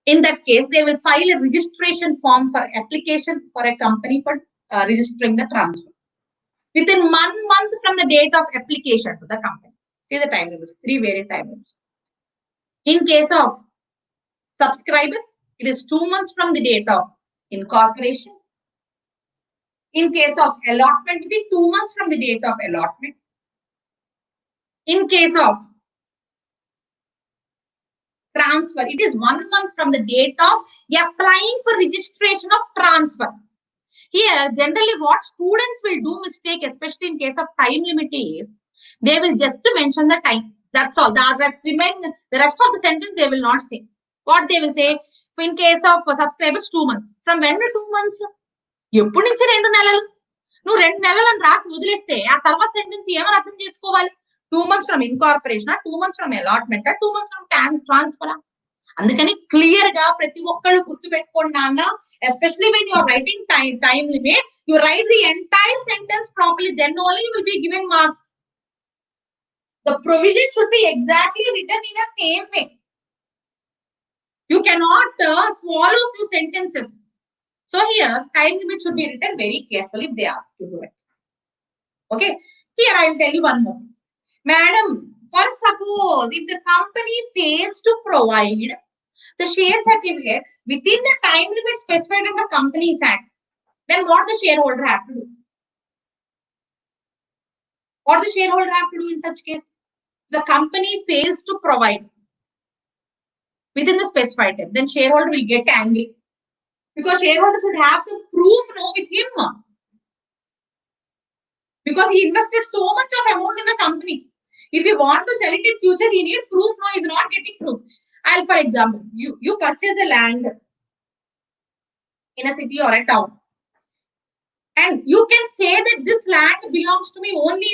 Speaker 1: in that case, they will file a registration form for application for a company for registering the transfer. Within 1 month from the date of application to the company. See the time limits, 3 varied time limits. In case of subscribers, it is 2 months from the date of incorporation. In case of allotment, within 2 months from the date of allotment. In case of transfer, it is 1 month from the date of applying for registration of transfer. Here, generally what students will do mistake, especially in case of time limit, is they will just mention the time. That's all. The rest of the sentence they will not say. What they will say, in case of subscribers, 2 months. From when to 2 months? ఎప్పుడు నుంచి 2 నెలలు? నువ్వు 2 నెలలను రాసి వదిలేస్తే ఆ తర్వాత sentence ఏమని అర్థం చేసుకోవాలి? 2 months from incorporation, 2 months from allotment, 2 months from transfer. అందుకని క్లియర్ గా ప్రతి ఒక్కళ్ళు గుర్తుపెట్టుకోండి నాన్న, especially when you are writing time limit, you write the entire sentence properly, then only you will be given marks. The provision should be exactly written in the same way. You cannot swallow few sentences. So here, time limit should be written very carefully if they ask you to it. Okay. Here I will tell you one more. Madam, for suppose if the company fails to provide the share certificate within the time limit specified in the Companies Act, Then what the shareholder have to do? What the shareholder have to do in such case? The company fails to provide within the specified time, then shareholder will get angry because shareholder should have some proof no with him because he invested so much of amount in the company. If you want to sell it in future, he need proof. No, he's not getting proof. I'll, for example, you purchase a land in a city or a town, and you can say that this land belongs to me only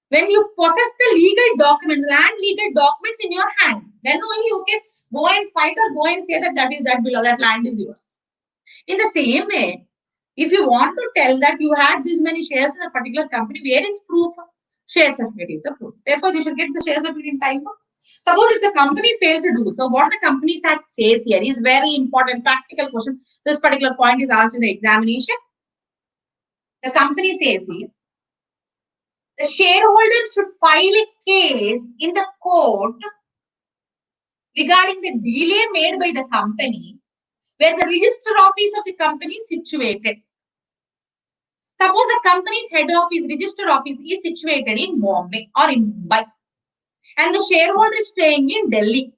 Speaker 1: when you possess the legal documents, land legal documents in your hand. Then only you can go and fight or go and say that that land is yours. In the same way, if you want to tell that you had this many shares in a particular company, where is proof? Share certificate is the proof. Therefore, you should get the share certificate in time. Suppose if the company failed to do so, what the Companies Act says here is very important practical question. This particular point is asked in the examination. The company says is the shareholder should file a case in the court regarding the delay made by the company where the register office of the company is situated. Suppose the company's head office, registered office is situated in Bombay or in Mumbai and the shareholder is staying in Delhi.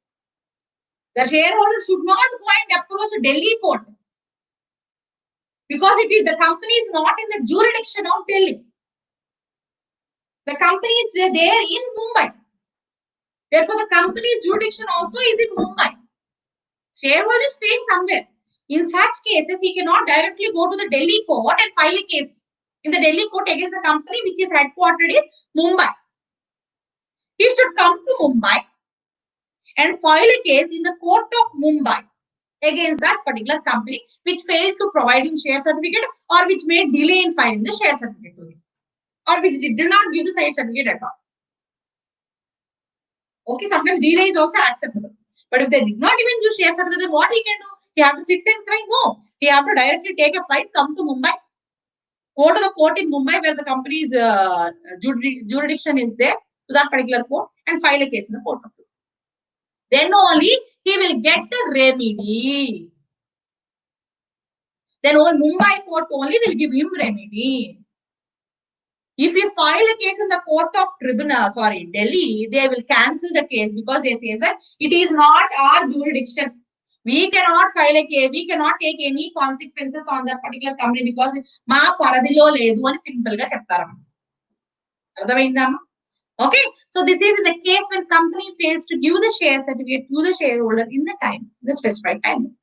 Speaker 1: The shareholder should not go and approach Delhi court because the company is not in the jurisdiction of Delhi. The company is there in Mumbai. Therefore, the company's jurisdiction also is in Mumbai. Shareholder is staying somewhere. In such cases, he cannot directly go to the Delhi court and file a case in the Delhi court against the company which is headquartered in Mumbai. He should come to Mumbai and file a case in the court of Mumbai against that particular company which failed to provide him share certificate or which made delay in filing the share certificate to him or which did not give the share certificate at all. Okay, sometimes delay is also acceptable. But if they did not even give share certificate, then what he can do? He have to sit and cry? No. He have to directly take a flight, come to Mumbai, go to the court in Mumbai where the company's jurisdiction is there to that particular court and file a case in the court of law. Then only he will get the remedy. Then Mumbai court only will give him remedy. If you file a case in the court of Delhi, they will cancel the case because they say that it is not our jurisdiction. We cannot file a case. We cannot take any consequences on that particular company because ma paradilo ledu ani simple ga cheptaram. Okay, so this is the case when company fails to give the share certificate to the shareholder in the specified time.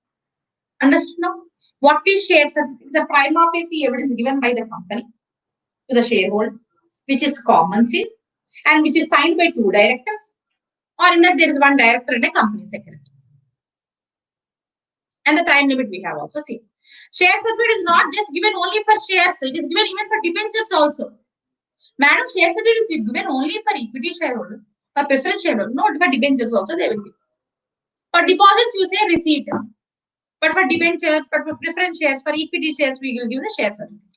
Speaker 1: Understood now? What is share certificate? It's a prima facie evidence given by the company to the shareholder, which is common seal and which is signed by 2 directors, or in that there is 1 director and a company secretary. And the time limit we have also seen. Share certificate is not just given only for shares, it is given even for debentures also. Madam, share certificate is given only for equity shareholders, for preference shareholders, not for debentures also they will give. For deposits, you say receipt. But for debentures, but for preference shares, for equity shares, we will give the share certificate.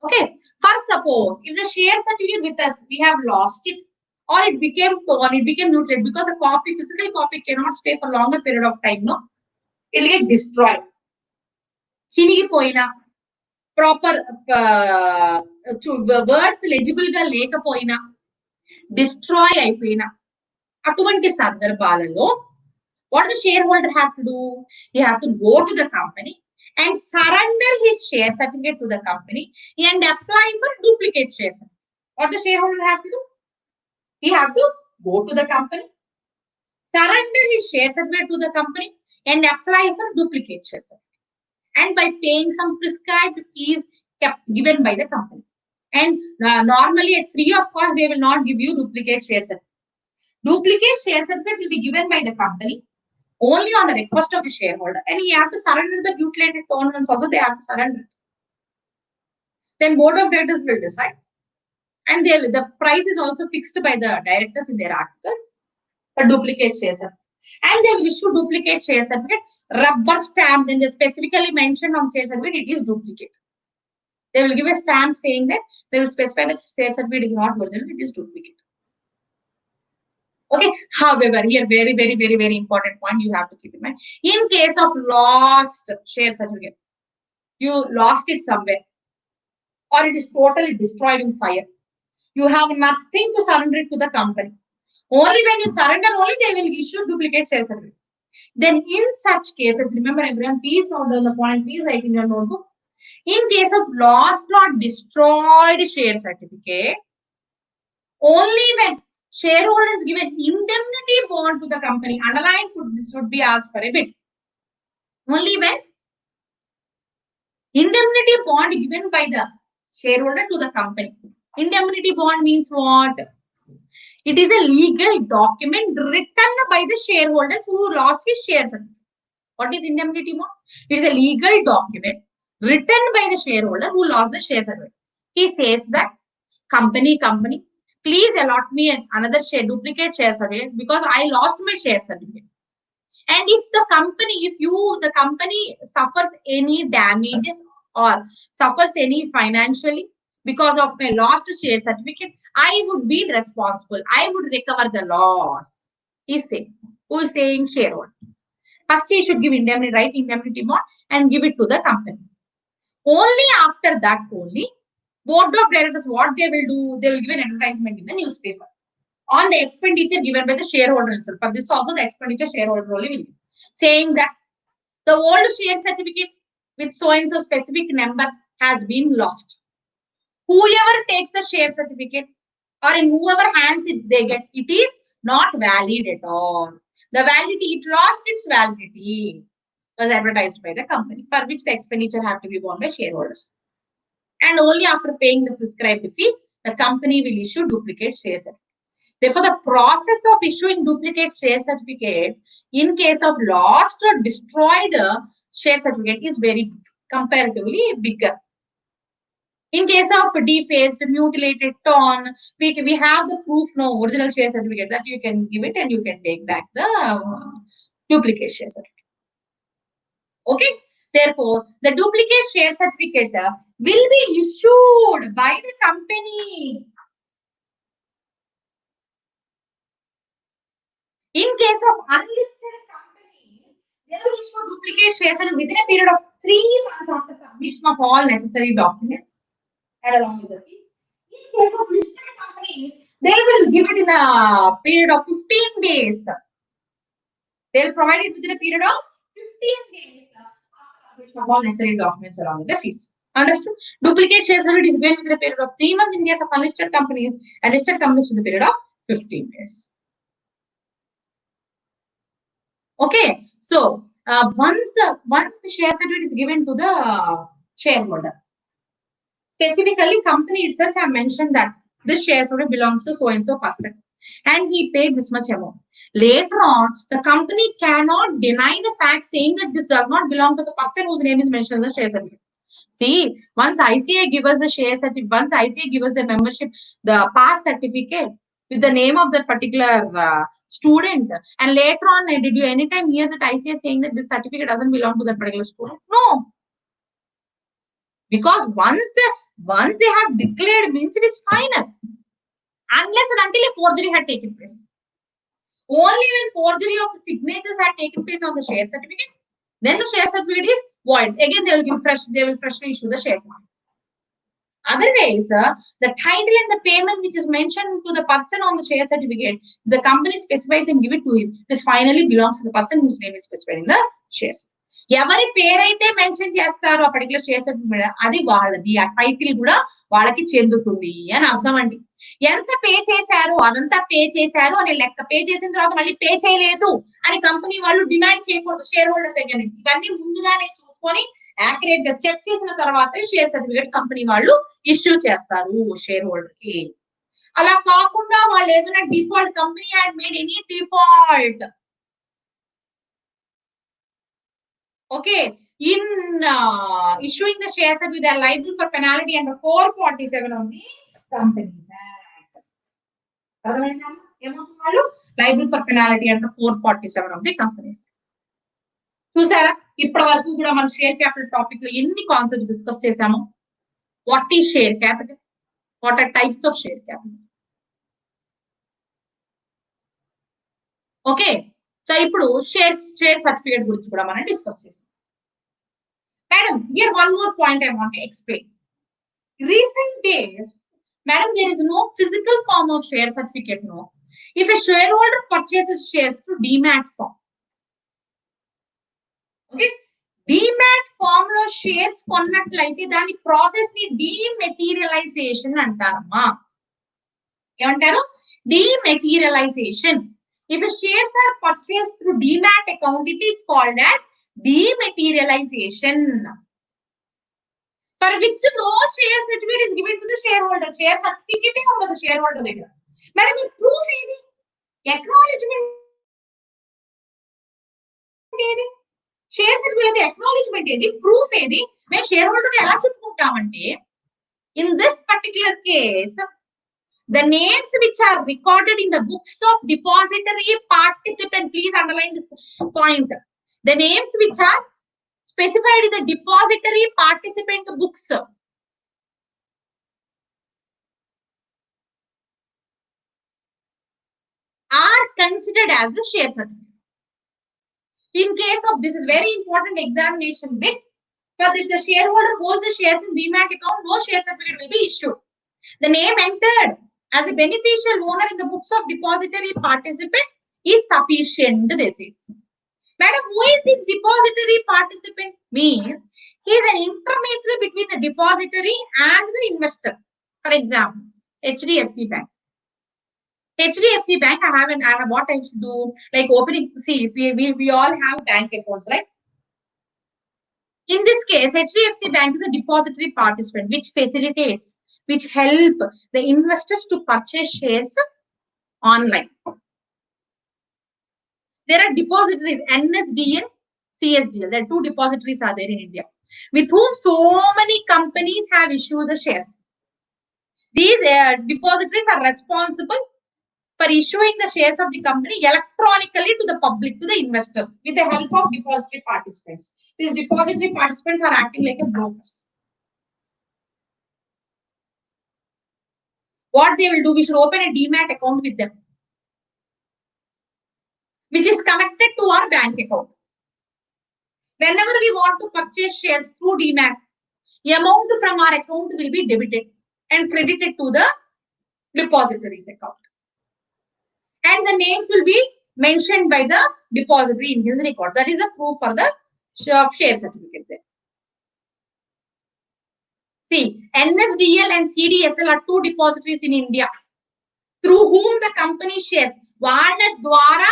Speaker 1: Okay, first suppose if the share certificate with us, we have lost it or it became torn, it became mutilated because the physical copy cannot stay for longer period of time, no? It will get destroyed. Chinigipoina, proper words legible ga lekapoina, destroy అయిపోయినా అటువంటి సందర్భాలలో what does the shareholder have to do? He have to go to the company and surrender his share certificate to the company and apply for duplicate shares. What the shareholder have to do? He have to go to the company, surrender his share certificate to the company and apply for duplicate shares. And by paying some prescribed fees given by the company. And normally at free of cost, they will not give you duplicate share certificate. Duplicate share certificate will be given by the company only on the request of the shareholder, and he have to surrender the mutilated tournaments also. They have to surrender. Then board of directors will decide, and the price is also fixed by the directors in their articles for duplicate share certificate, and they will issue duplicate share certificate, rubber stamped, and they specifically mentioned on share certificate it is duplicate. They will give a stamp saying that they will specify that share certificate is not original, it is duplicate. Okay, however, here very, very, very, very important point you have to keep in mind. In case of lost share certificate, you lost it somewhere, or it is totally destroyed in fire. You have nothing to surrender it to the company. Only when you surrender, only they will issue duplicate share certificate. Then in such cases, remember everyone, please note down the point, please write in your notebook. In case of lost or destroyed share certificate, only when shareholders give an indemnity bond to the company, underline, this would be asked for a bit. Only when indemnity bond given by the shareholder to the company. Indemnity bond means what? It is a legal document written by the shareholders who lost his shares. What is indemnity bond? It is a legal document written by the shareholder who lost the shares. He says that company, please allot me another share, duplicate share certificate because I lost my share certificate. And if the company suffers any damages or suffers any financially because of my lost share certificate, I would be responsible. I would recover the loss. He's saying. Who is saying? Shareholder. First, he should give indemnity, write indemnity bond and give it to the company. Only after that, only board of directors, what they will do, they will give an advertisement in the newspaper on the expenditure given by the shareholder itself. For this also, the expenditure shareholder only will give, saying that the old share certificate with so and so specific number has been lost. Whoever takes the share certificate or in whoever hands it, they get, it is not valid at all. The validity, it lost its validity, was advertised by the company, for which the expenditure have to be borne by shareholders. And only after paying the prescribed fees, the company will issue duplicate share certificate. Therefore, the process of issuing duplicate share certificate in case of lost or destroyed share certificate is very comparatively bigger. In case of defaced, mutilated, torn, we have the proof, no original share certificate, that you can give it and you can take back the duplicate share certificate. Okay. Therefore, the duplicate share certificate will be issued by the company. In case of unlisted companies, they will issue duplicate shares within a period of 3 months after submission of all necessary documents and along with the fee. In case of listed companies, they will give it in a period of 15 days. They will provide it within a period of 15 days after submission of all necessary documents along with the fees. Understood? Duplicate share certificate is given within a period of 3 months in case of unlisted companies, and listed companies with a period of 15 days. Okay, so once the share certificate is given to the shareholder, specifically company itself have mentioned that this share certificate belongs to so and so person, and he paid this much amount. Later on, the company cannot deny the fact, saying that this does not belong to the person whose name is mentioned in the share certificate. See, once ICA gives us the share certificate, once ICA gives us the membership, the pass certificate with the name of that particular student, and later on, did you anytime hear that ICA saying that this certificate doesn't belong to that particular student? No, because once they have declared, means it is final, unless and until a forgery had taken place. Only when forgery of the signatures had taken place on the share certificate, then the share certificate is void. Again, they will freshly issue the share certificate. Otherwise, the title and the payment which is mentioned to the person on the share certificate, the company specifies and give it to him. This finally belongs to the person whose name is specified in the shares. ఎవరి పేరైతే mention చేస్తారో ఆ particular share certificate, అది వాళ్ళది, ఆ title కూడా వాళ్ళకి చెందుతుంది అని అర్థం అండి. ఎంత పే చేశారు, అదంతా పే చేశారు అని లెక్క. పే చేసిన తర్వాత మళ్ళీ పే చేయలేదు అని కంపెనీ వాళ్ళు డిమాండ్ చేయకూడదు షేర్ హోల్డర్ దగ్గర నుంచి. ఇవన్నీ ముందుగానే చూసుకొని యాక్యురేట్ గా చెక్ చేసిన తర్వాత షేర్ సర్టిఫికేట్ కంపెనీ వాళ్ళు ఇష్యూ చేస్తారు షేర్ హోల్డర్ కి. అలా కాకుండా వాళ్ళు ఏదైనా default, company had made any default, okay, in issuing the share certificate, they are liable for penalty under 447 of the Companies Act. Liable for penalty under 447 of the Companies. చూసారా, ఇప్పటి వరకు కూడా మనం షేర్ క్యాపిటల్ టాపిక్ లో ఎన్ని concepts discuss చేసాము. What is share capital, what are types of share capital. Okay, so ఇప్పుడు share certificate గురించి కూడా మనం డిస్కస్ చేసాం. Madam, here one more point I want to explain. Recent days, madam, there is no physical form of share certificate, no. If a shareholder purchases shares through demat form, okay, demat form lo shares కొన్నట్లయితే దాని process ని dematerialization అంటారమ్మా. ఏమంటారు? Dematerialization. If shares are purchased through demat account, it is called as dematerialization. For which no share certificate is given to the shareholder. Share certificate is the shareholder. Madam, the proof is acknowledgement. Share certificate acknowledgement is proof is when shareholder ela cheppukuntamante. In this particular case, the names which are recorded in the books of depository participant, please underline this point. The names which are specified in the depository participant books are considered as the share certificate. In case of this is very important examination bit, but if the shareholder holds the shares in demat account, no share certificate will be issued. The name entered as a beneficial owner in the books of depository participant is sufficient. This is. Madam, who is this depository participant? Means he is an intermediary between the depository and the investor. For example, HDFC Bank. HDFC Bank, I have what I should do, like opening, see, if we all have bank accounts, right? In this case, HDFC Bank is a depository participant which facilitates, which help the investors to purchase shares online. There are depositories, NSDL, CSDL. There are two depositories are there in India, with whom so many companies have issued the shares. These depositories are responsible for issuing the shares of the company electronically to the public, to the investors, with the help of depository participants. These depository participants are acting like a brokers. What they will do, we should open a demat account with them, which is connected to our bank account. Whenever we want to purchase shares through demat, the amount from our account will be debited and credited to the depository's account. And the names will be mentioned by the depository in his record. That is a proof for the share certificate there. See, NSDL and CDSL are two depositories in India through whom the company shares. వాళ్ళ ద్వారా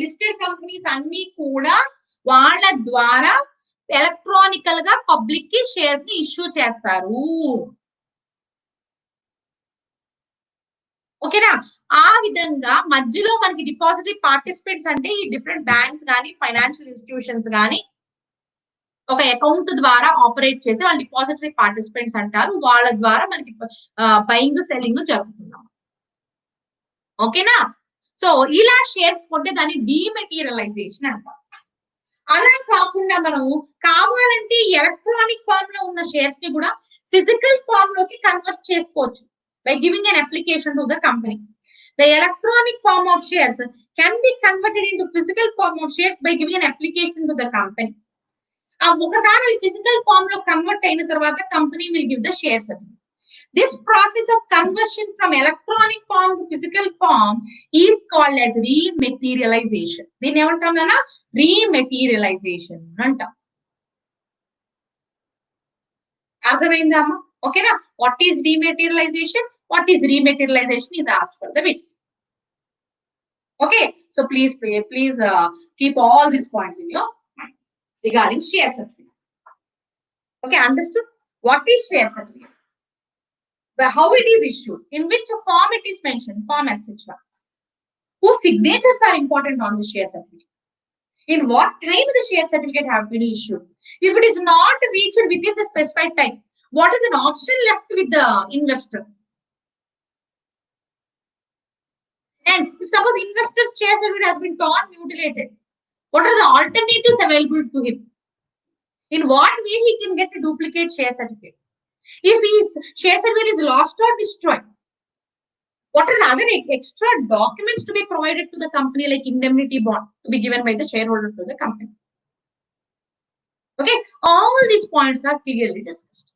Speaker 1: listed companies అన్ని కూడా వాళ్ళ ద్వారా electronical గా public కి shares ని issue చేస్తారు. ఓకేనా? ఆ విధంగా మధ్యలో మనకి డిపాజిటరీ పార్టిసిపెంట్స్ అంటే ఈ డిఫరెంట్ బ్యాంక్స్ కానీ ఫైనాన్షియల్ ఇన్స్టిట్యూషన్స్ కానీ ఒక అకౌంట్ ద్వారా ఆపరేట్ చేసి వాళ్ళ డిపాజిటరీ పార్టిసిపెంట్స్ అంటారు. వాళ్ళ ద్వారా మనకి బయింగ్ సెల్లింగ్ జరుగుతున్నాం. ఓకేనా? సో ఇలా షేర్స్ కొంటే దాన్ని డీమెటీరియలైజేషన్ అంటారు. అలా కాకుండా మనం కావాలంటే ఎలక్ట్రానిక్ ఫామ్ లో ఉన్న షేర్స్ ని కూడా ఫిజికల్ ఫామ్ లోకి కన్వర్ట్ చేసుకోవచ్చు by giving an application to the company. The electronic form of shares can be converted into physical form of shares by giving an application to the company. ఒకసారి physical form లో convert అయిన తర్వాత company will give the shares. This process of conversion from electronic form to physical form is called as rematerialization. దీన్ని ఏమంటాం నాన్న? Rematerialization అంటాం. అర్థమైందా అమ్మా? ఓకేనా? What is rematerialization? What is rematerialization is asked for the bits. Okay, so please keep all these points in your mind regarding share certificate. Okay, understood? What is share certificate? How it is issued? In which form it is mentioned? Form as such. Whose signatures are important on the share certificate? In what time the share certificate have been issued? If it is not reached within the specified time, what is an option left with the investor? And if suppose investor's share certificate has been torn, mutilated, what are the alternatives available to him? In what way he can get a duplicate share certificate? If his share certificate is lost or destroyed, what are the other extra documents to be provided to the company, like indemnity bond to be given by the shareholder to the company? Okay, all these points are clearly discussed.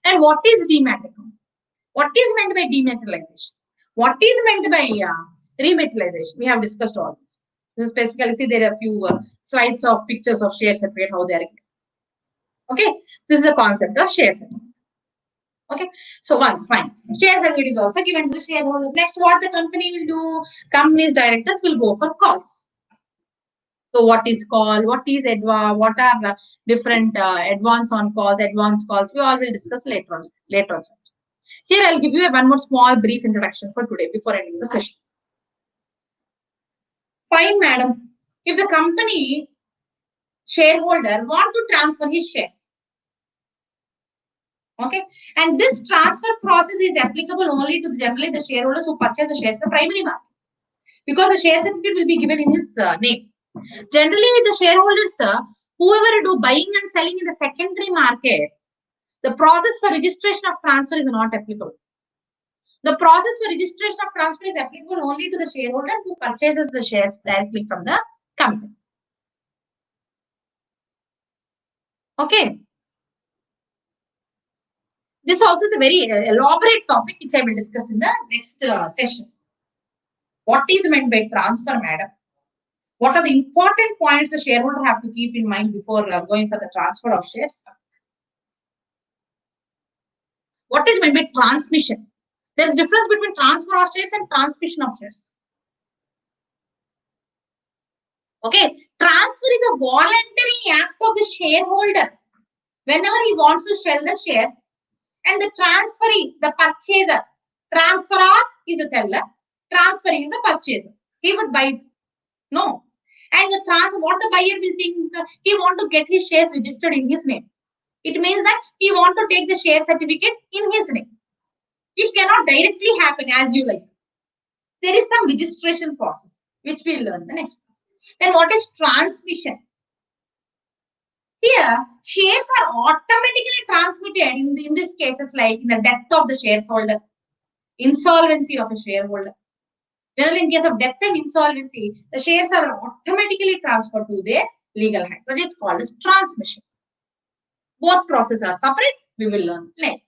Speaker 1: And what is demat account? What is meant by dematerialization? What is meant by rematerialization? We have discussed all this. This is specifically, see, there are a few slides of pictures of share separate, how they are. Okay, this is the concept of share separate. Okay, so once fine, share separate is also given to the shareholders. Next, what the company will do? Company's directors will go for calls. So what is call? What is advance? What are the different advance on calls, advance calls? We all will discuss later on. Here I'll give you one more small brief introduction for today before ending the session. Fine, madam. If the company shareholder want to transfer his shares, okay, and this transfer process is applicable only to generally the shareholders who purchase the shares in the primary market, because the share certificate will be given in his name. Generally, the shareholders, whoever do buying and selling in the secondary market, the process for registration of transfer is not applicable. The process for registration of transfer is applicable only to the shareholder who purchases the shares directly from the company. Okay. This also is a very elaborate topic which I will discuss in the next session. What is meant by transfer, madam? What are the important points the shareholder have to keep in mind before going for the transfer of shares? What is meant by transmission? There is difference between transfer of shares and transmission of shares. Okay, transfer is a voluntary act of the shareholder whenever he wants to sell the shares, and the transferee, the purchaser, transferor is the seller, transferee is the purchaser. He would buy it. No. And the what the buyer will think, he want to get his shares registered in his name. It means that he want to take the share certificate in his name. It cannot directly happen as you like. There is some registration process, which we'll learn the next class. Then what is transmission? Here, shares are automatically transmitted in these cases, like in the death of the shareholder, insolvency of a shareholder. Generally, in case of death and insolvency, the shares are automatically transferred to their legal hands. That is called as transmission. Both processes are separate. We will learn later.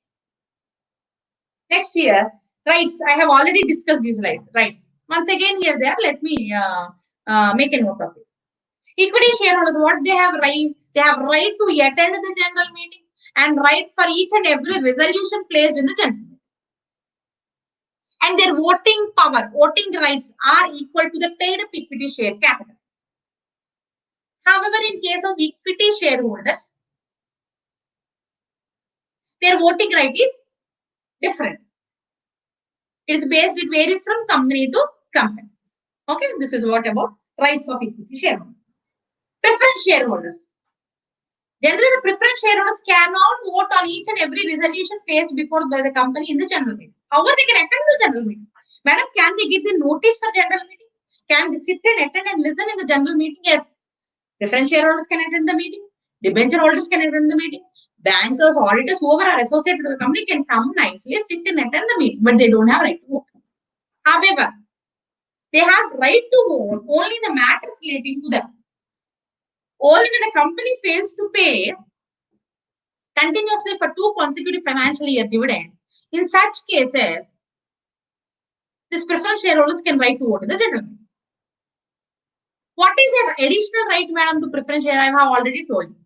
Speaker 1: Next here, rights. I have already discussed these rights. Once again, here there, let me make a note of it. Equity shareholders, what they have right? They have right to attend the general meeting and right for each and every resolution placed in the general meeting. And their voting power, voting rights are equal to the paid up equity share capital. However, in case of equity shareholders, their voting right is different. It varies from company to company. Okay, this is what about rights of equity shareholders. Preference shareholders. Generally, the preference shareholders cannot vote on each and every resolution placed before by the company in the general meeting. However, they can attend the general meeting. Madam, can they get the notice for general meeting? Can they sit and attend and listen in the general meeting? Yes. Preference shareholders can attend the meeting. Debenture holders can attend the meeting. Bankers, auditors, whoever are associated with the company can come nicely, sit and attend the meeting, but they don't have right to vote. However, they have right to vote only in the matters relating to them. Only when the company fails to pay continuously for 2 consecutive financial year dividend, in such cases, these preference shareholders can right to vote in the general meeting. What is their additional right, madam, to preference share? I have already told you.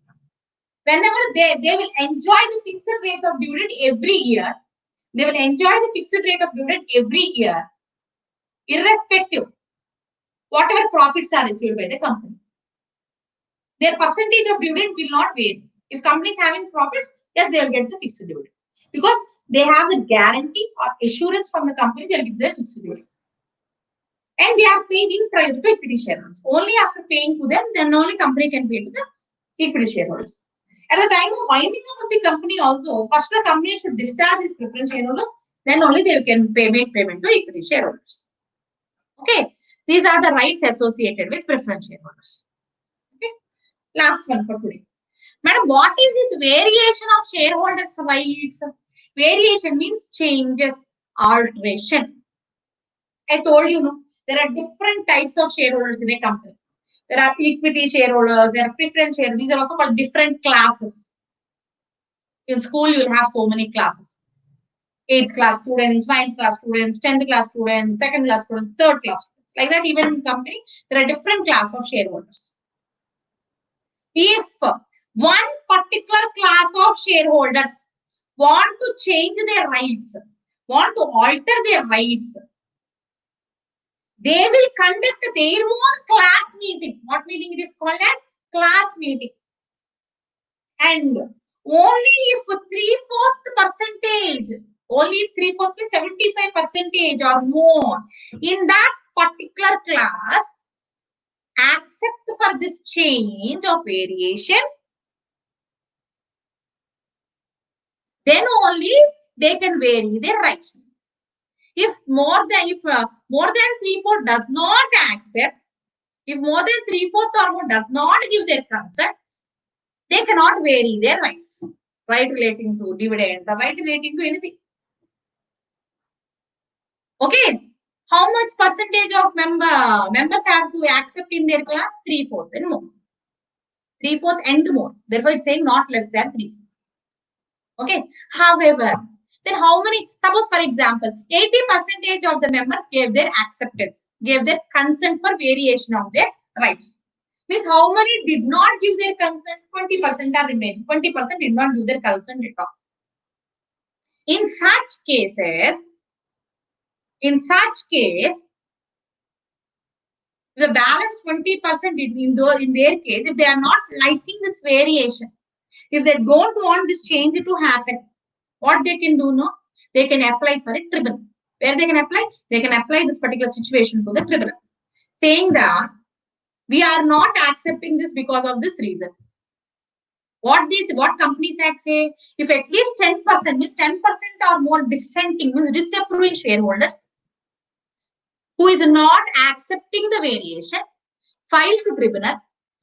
Speaker 1: Whenever they will enjoy the fixed rate of dividend every year, they will enjoy the fixed rate of dividend every year, irrespective whatever profits are received by the company. Their percentage of dividend will not vary. If company is having profits, yes, they will get the fixed dividend. Because they have the guarantee or assurance from the company, they will get their fixed dividend. And they are paid in price to equity shareholders. Only after paying to them, then only company can pay to the equity shareholders. At the time of winding up of the company also, first the company should discharge its preference shareholders, then only they can make payment to equity shareholders. Okay, these are the rights associated with preference shareholders. Okay, last one for today. Madam, what is this variation of shareholders' rights? Variation means changes, alteration. I told you, no, there are different types of shareholders in a company. There are equity shareholders, there are preference shareholders. These are also called different classes. In school, you will have so many classes. 8th class students, 9th class students, 10th class students, 2nd class students, 3rd class students. Like that, even in company, there are different class of shareholders. If one particular class of shareholders want to change their rights, want to alter their rights, they will conduct their own class meeting. What meeting it is called as? Class meeting. And only if 3/4 percentage, only if 3/4 means 75% or more in that particular class accept for this change of variation, then only they can vary their rights. If more than 3/4 does not accept, if more than 3/4 or more does not give their consent, they cannot vary their rights. Right relating to dividend, or right relating to anything. Okay. How much percentage of members have to accept in their class? 3/4 and more. 3/4 and more. Therefore, it's saying not less than 3/4. Okay. However, then how many? Suppose, for example, 80% of the members gave their acceptance, gave their consent for variation of their rights. Means how many did not give their consent? 20% are remaining. 20% did not give their consent at all. In such case, the balance 20% in their case, if they are not liking this variation, if they don't want this change to happen, what they can do? No, they can apply for a tribunal. Where they can apply? They can apply this particular situation to the tribunal, saying that we are not accepting this because of this reason. What Companies Act say? If at least 10% means 10% or more dissenting, means disapproving shareholders who is not accepting the variation, file to tribunal,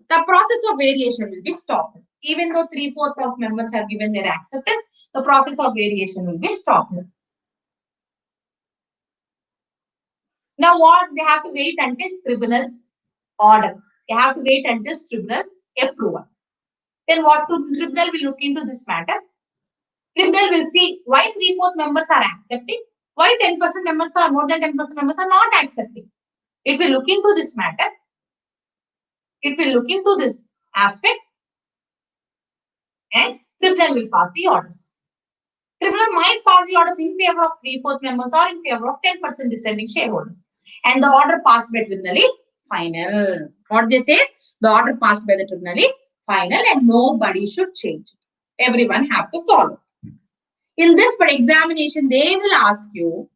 Speaker 1: the process of variation will be stopped. Even though 3/4 of members have given their acceptance, the process of variation will be stopped. Now what? They have to wait until tribunal's order. They have to wait until tribunal approval. Then what? Tribunal will look into this matter. Tribunal will see why 3/4 members are accepting, why 10% members or more than 10% members are not accepting. It will look into this matter. It will look into this aspect, and tribunal will pass the orders. Tribunal might pass the orders in favor of 3/4 members or in favor of 10% dissenting shareholders. And the order passed by tribunal is final. What they say is, the order passed by the tribunal is final and nobody should change it. Everyone have to follow. In this examination, they will ask you,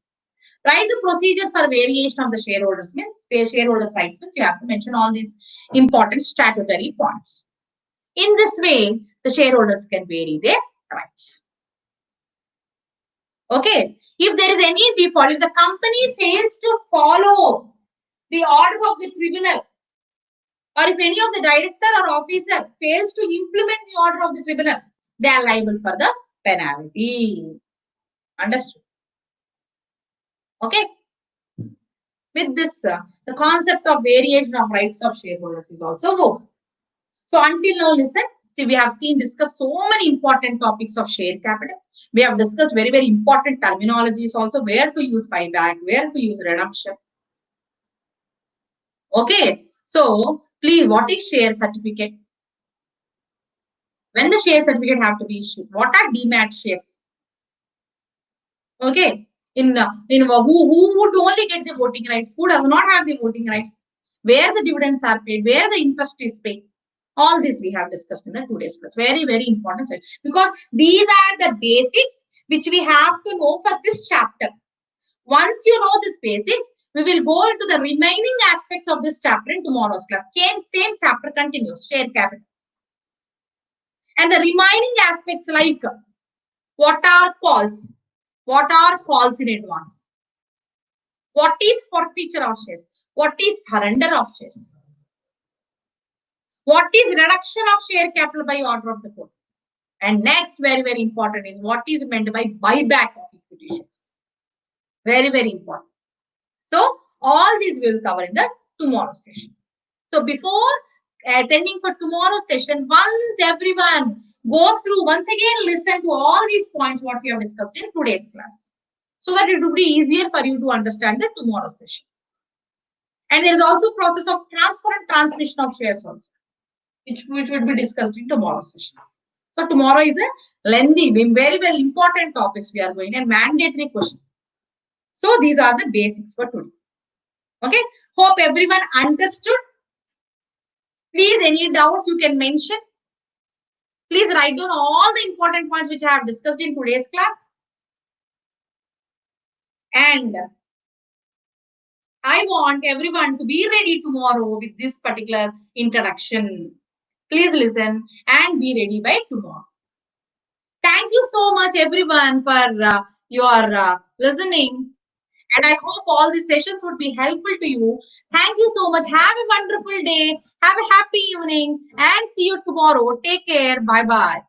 Speaker 1: write the procedure for variation of the shareholders means, shareholders' rights means you have to mention all these important statutory points. In this way, the shareholders can vary their rights. Okay. If there is any default, if the company fails to follow the order of the tribunal, or if any of the director or officer fails to implement the order of the tribunal, they are liable for the penalty. Understood? Okay. With this, the concept of variation of rights of shareholders is also over. So until now, listen. See, we have discussed so many important topics of share capital. We have discussed very, very important terminologies also, where to use buyback, where to use reduction. Okay. So please, what is share certificate? When the share certificate have to be issued? What are demat shares? Okay. In who would only get the voting rights? Who does not have the voting rights? Where the dividends are paid? Where the interest is paid? All this we have discussed in the today's class. Very, very important, because these are the basics which we have to know for this chapter. Once you know these basics, we will go into the remaining aspects of this chapter in tomorrow's class. Same chapter continues, share capital. And the remaining aspects like what are calls? What are calls in advance? What is forfeiture of shares? What is surrender of shares? What is reduction of share capital by order of the court? And next, very, very important is what is meant by buyback of equity shares. Very, very important. So, all these we will cover in the tomorrow session. So before attending for tomorrow's session, once everyone go through, once again listen to all these points what we have discussed in today's class, so that it will be easier for you to understand the tomorrow's session. And there is also process of transfer and transmission of shares also, which will be discussed in tomorrow's session. So tomorrow is a lengthy, very, very important topics we are going, and mandatory question. So these are the basics for today. Okay. Hope everyone understood. Please, any doubts you can mention. Please write down all the important points which I have discussed in today's class. And I want everyone to be ready tomorrow with this particular introduction. Please listen and be ready by tomorrow. Thank you so much, everyone, for your listening. And I hope all these sessions would be helpful to you. Thank you so much. Have a wonderful day. Have a happy evening. And see you tomorrow. Take care. Bye-bye.